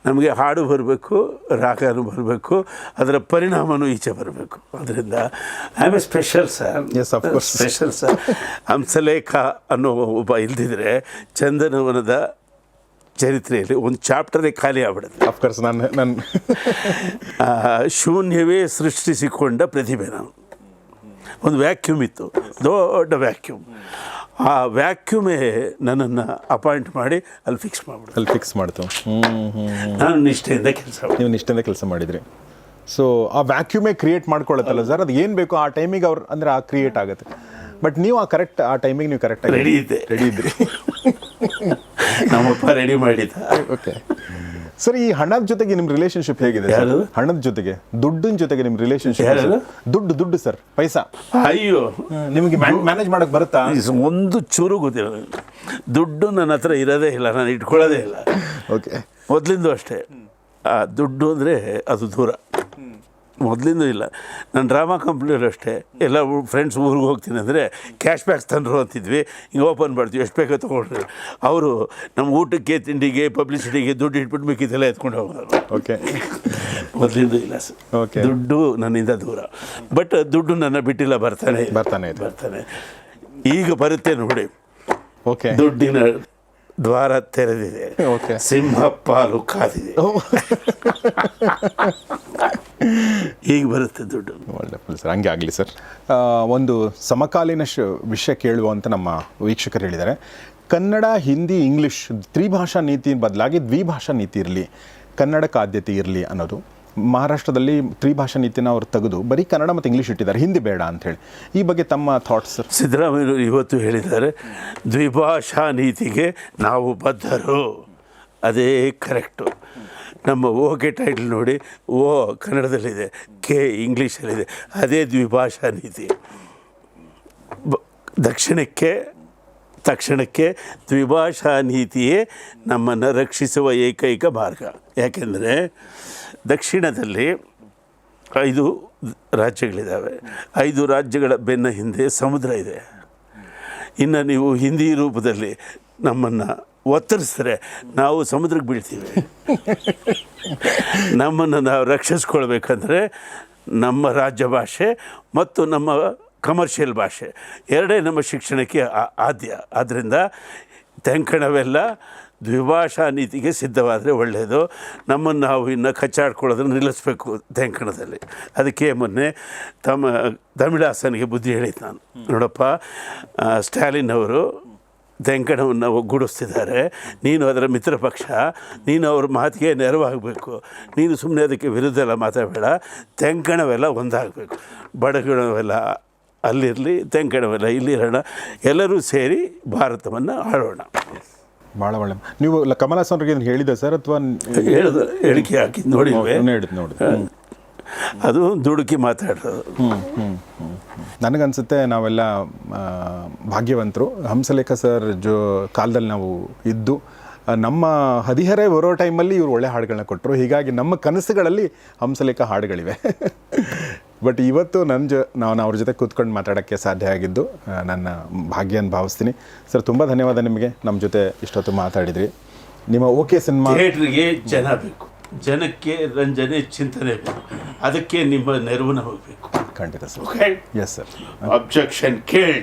ನಮಗೆ ಹಾಡು ಬರಬೇಕು, ರಾಗನೂ ಬರಬೇಕು, ಅದರ ಪರಿಣಾಮನೂ ಈಚೆ ಬರಬೇಕು. ಅದರಿಂದ I am a special sir. Yes, of course. Special sir. Hamsalekha ಅನ್ನೋ ಒಬ್ಬ ಇಲ್ದಿದ್ರೆ ಚಂದನವನದ ಚರಿತ್ರೆಯಲ್ಲಿ ಒಂದು ಚಾಪ್ಟರೇ ಖಾಲಿ ಆಗ್ಬಿಡುತ್ತೆ. ಅಫ್ಕೋರ್ಸ್ ನಾನು ಶೂನ್ಯವೇ ಸೃಷ್ಟಿಸಿಕೊಂಡ ಪ್ರತಿಭೆ. ನಾನು ಒಂದು ವ್ಯಾಕ್ಯೂಮ್ ಇತ್ತು, ದೊಡ್ಡ ವ್ಯಾಕ್ಯೂಮ್. ಆ ವ್ಯಾಕ್ಯೂಮೇ ನನ್ನನ್ನು ಅಪಾಯಿಂಟ್ ಮಾಡಿ ಅಲ್ಲಿ ಫಿಕ್ಸ್ ಮಾಡ್ತು. ನಾನು ನಿಷ್ಠೆಯಿಂದ ಕೆಲಸ ಮಾಡಿದ್ರಿ. ಸೊ ಆ ವ್ಯಾಕ್ಯೂಮೇ ಕ್ರಿಯೇಟ್ ಮಾಡ್ಕೊಳ್ಳುತ್ತಲ್ಲ ಸರ್, ಅದು ಏನು ಬೇಕೋ ಆ ಟೈಮಿಗೆ ಅವ್ರು ಅಂದರೆ ಆ ಕ್ರಿಯೇಟ್ ಆಗುತ್ತೆ. ಬಟ್ ನೀವು ಆ ಟೈಮಿಗೆ ನೀವು ಕರೆಕ್ಟಾಗಿ ರೆಡಿ ಇದ್ರಿ. ನಮ್ಮಪ್ಪ ರೆಡಿ ಮಾಡಿದ್ದ. ಓಕೆ ಸರ್, ಈ ಹಣದ ಜೊತೆಗೆ ನಿಮ್ಮ ರಿಲೇಶನ್ಶಿಪ್ ಹೇಗಿದೆ? ಹಣದ ಜೊತೆಗೆ, ದುಡ್ಡಿನ ಜೊತೆಗೆ ನಿಮ್ಮ ರಿಲೇಶನ್ಶಿಪ್? ದುಡ್ಡು ಸರ್, ಪೈಸಾ. ಅಯ್ಯೋ, ನಿಮಗೆ ಮ್ಯಾನೇಜ್ ಮಾಡೋಕ್ಕೆ ಬರುತ್ತಾ? ಒಂದು ಚೂರು ಗೊತ್ತಿಲ್ಲ. ದುಡ್ಡು ನನ್ನ ಹತ್ರ ಇರೋದೇ ಇಲ್ಲ, ನಾನು ಇಟ್ಕೊಳ್ಳೋದೇ ಇಲ್ಲ. ಓಕೆ, ಮೊದಲಿಂದು ಅಷ್ಟೇ. ದುಡ್ಡು ಅಂದರೆ ಅದು ದೂರ, ಮೊದಲಿಂದ ಇಲ್ಲ. ನಾನು ಡ್ರಾಮಾ ಕಂಪ್ನಿಯಲ್ಲೂ ಅಷ್ಟೇ. ಎಲ್ಲ ಫ್ರೆಂಡ್ಸ್ ಊರಿಗೆ ಹೋಗ್ತೀನಿ ಅಂದರೆ ಕ್ಯಾಶ್ ಬ್ಯಾಕ್ಸ್ ತಂದರು ಅಂತಿದ್ವಿ. ಹಿಂಗೆ ಓಪನ್ ಮಾಡ್ತೀವಿ, ಎಷ್ಟು ಬೇಕೋ ತೊಗೊಂಡ್ರಿ. ಅವರು ನಮ್ಮ ಊಟಕ್ಕೆ, ತಿಂಡಿಗೆ, ಪಬ್ಲಿಸಿಟಿಗೆ ದುಡ್ಡು ಇಟ್ಬಿಟ್ಟು ಮಿಕ್ಕಿದ್ದೆಲ್ಲ ಎತ್ಕೊಂಡು ಹೋಗೋರು. ಓಕೆ, ಮೊದಲಿಂದ ಇಲ್ಲ ಸರ್. ಓಕೆ, ದುಡ್ಡು ನನ್ನಿಂದ ದೂರ. ಬಟ್ ದುಡ್ಡು ನನ್ನ ಬಿಟ್ಟಿಲ್ಲ, ಬರ್ತಾನೆ. ಈಗ ಬರುತ್ತೆ ನೋಡಿ. ಓಕೆ, ದುಡ್ಡಿನ ದ್ವಾರ ತೆರೆದಿದೆ, ಸಿಂಹ ಪಾಲು ಕಾದಿದೆ. ಈಗ ಬರುತ್ತೆ ದುಡ್ಡು. ವಂಡರ್ಫುಲ್ ಸರ್, ಹಂಗೆ ಆಗಲಿ ಸರ್. ಒಂದು ಸಮಕಾಲೀನ ವಿಷಯ ಕೇಳುವಂತ ನಮ್ಮ ವೀಕ್ಷಕರು ಹೇಳಿದ್ದಾರೆ. ಕನ್ನಡ, ಹಿಂದಿ, ಇಂಗ್ಲೀಷ್ ತ್ರಿಭಾಷಾ ನೀತಿ ಬದಲಾಗಿ ದ್ವಿಭಾಷಾ ನೀತಿ ಇರಲಿ, ಕನ್ನಡಕ್ಕೆ ಆದ್ಯತೆ ಇರಲಿ ಅನ್ನೋದು. ಮಹಾರಾಷ್ಟ್ರದಲ್ಲಿ ತ್ರಿಭಾಷಾ ನೀತಿನ ಅವರು ತೆಗೆದು ಬರೀ ಕನ್ನಡ ಮತ್ತು ಇಂಗ್ಲೀಷ್ ಇಟ್ಟಿದ್ದಾರೆ, ಹಿಂದಿ ಬೇಡ ಅಂಥೇಳಿ. ಈ ಬಗ್ಗೆ ತಮ್ಮ ಥಾಟ್ಸ್ ಸರ್? ಸಿದ್ದರಾಮಯ್ಯರು ಇವತ್ತು ಹೇಳಿದ್ದಾರೆ, ದ್ವಿಭಾಷಾ ನೀತಿಗೆ ನಾವು ಬದ್ಧರು. ಅದೇ ಕರೆಕ್ಟು. ನಮ್ಮ ಓಕೆ ಟೈಟಲ್ ನೋಡಿ, ಓ ಕನ್ನಡದಲ್ಲಿದೆ, ಕೆ ಇಂಗ್ಲೀಷಲ್ಲಿದೆ. ಅದೇ ದ್ವಿಭಾಷಾ ನೀತಿ. ತಕ್ಷಣಕ್ಕೆ ದ್ವಿಭಾಷಾ ನೀತಿಯೇ ನಮ್ಮನ್ನು ರಕ್ಷಿಸುವ ಏಕೈಕ ಮಾರ್ಗ. ಯಾಕೆಂದರೆ ದಕ್ಷಿಣದಲ್ಲಿ 5 ರಾಜ್ಯಗಳಿದ್ದಾವೆ. 5 ರಾಜ್ಯಗಳ ಬೆನ್ನ ಹಿಂದೆ ಸಮುದ್ರ ಇದೆ. ಇನ್ನು ನೀವು ಹಿಂದಿ ರೂಪದಲ್ಲಿ ನಮ್ಮನ್ನು ಒತ್ತರಿಸಿದ್ರೆ ನಾವು ಸಮುದ್ರಕ್ಕೆ ಬೀಳ್ತೀವಿ. ನಮ್ಮನ್ನು ನಾವು ರಕ್ಷಿಸ್ಕೊಳ್ಬೇಕಂದ್ರೆ ನಮ್ಮ ರಾಜ್ಯ ಭಾಷೆ ಮತ್ತು ನಮ್ಮ ಕಮರ್ಷಿಯಲ್ ಭಾಷೆ ಎರಡೇ ನಮ್ಮ ಶಿಕ್ಷಣಕ್ಕೆ ಆದ್ಯ. ಆದ್ದರಿಂದ ತೆಂಕಣವೆಲ್ಲ ದ್ವಿಭಾಷಾ ನೀತಿಗೆ ಸಿದ್ಧವಾದರೆ ಒಳ್ಳೆಯದು. ನಮ್ಮನ್ನು ನಾವು ಇನ್ನು ಕಚ್ಚಾಡ್ಕೊಳ್ಳೋದನ್ನು ನಿಲ್ಲಿಸಬೇಕು ತೆಂಕಣದಲ್ಲಿ. ಅದಕ್ಕೆ ಮೊನ್ನೆ ತಮಿಳಾಸನಿಗೆ ಬುದ್ಧಿ ಹೇಳಿದ್ದು ನಾನು. ನೋಡಪ್ಪ, ಸ್ಟಾಲಿನ್ ಅವರು ತೆಂಕಣವನ್ನು ಒಗ್ಗೂಡಿಸ್ತಿದ್ದಾರೆ, ನೀನು ಅದರ ಮಿತ್ರ ಪಕ್ಷ, ನೀನು ಅವ್ರ ಮಾತಿಗೆ ನೆರವಾಗಬೇಕು. ನೀನು ಸುಮ್ಮನೆ ಅದಕ್ಕೆ ವಿರುದ್ಧ ಎಲ್ಲ ಮಾತಾಡಬೇಡ. ತೆಂಕಣವೆಲ್ಲ ಒಂದಾಗಬೇಕು, ಬಡಗಣವೆಲ್ಲ ಅಲ್ಲಿರಲಿ, ತೆಂಕಣವೆಲ್ಲ ಇಲ್ಲಿರೋಣ, ಎಲ್ಲರೂ ಸೇರಿ ಭಾರತವನ್ನು ಆಳೋಣ. ಭಾಳ ಒಳ್ಳೆ. ನೀವು ಕಮಲ್ ಹಾಸನ್ ಅವ್ರಿಗೆ ಹೇಳಿದೆ ಸರ್ ಅಥವಾ ಹೇಳಿಕೆ ಹಾಕಿದ್ದು ನೋಡಿದ್ವಿ, ನೋಡಿ ಅದು ದುಡುಕಿ ಮಾತಾಡೋದು. ನನಗನ್ಸುತ್ತೆ ನಾವೆಲ್ಲ ಭಾಗ್ಯವಂತರು. ಹಂಸಲೇಖ ಸರ್ ಕಾಲದಲ್ಲಿ ನಾವು ಇದ್ದು ನಮ್ಮ ಹದಿಹರೆ ಬರೋ ಟೈಮಲ್ಲಿ ಇವರು ಒಳ್ಳೆ ಹಾಡುಗಳನ್ನ ಕೊಟ್ಟರು. ಹೀಗಾಗಿ ನಮ್ಮ ಕನಸುಗಳಲ್ಲಿ ಹಂಸಲೇಖ ಹಾಡುಗಳಿವೆ. ಬಟ್ ಇವತ್ತು ನಾನು ಅವ್ರ ಜೊತೆ ಕೂತ್ಕೊಂಡು ಮಾತಾಡೋಕ್ಕೆ ಸಾಧ್ಯ ಆಗಿದ್ದು ನನ್ನ ಭಾಗ್ಯ ಅಂತ ಭಾವಿಸ್ತೀನಿ. ಸರ್ ತುಂಬ ಧನ್ಯವಾದ ನಿಮಗೆ, ನಮ್ಮ ಜೊತೆ ಇಷ್ಟೊತ್ತು ಮಾತಾಡಿದ್ರಿ. ನಿಮ್ಮ ಓಕೆ ಸಿನಿಮಾ ಥಿಯೇಟ್ರಿಗೆ ಜನ ಬೇಕು, ಜನಕ್ಕೆ ರಂಜನೆ ಚಿಂತನೆ ಬೇಕು, ಅದಕ್ಕೆ ನಿಮ್ಮ ನೆರವು ನಮಗೆ ಬೇಕು. ಖಂಡಿತ sir. Okay, yes sir. Objection ಕೇಳಿ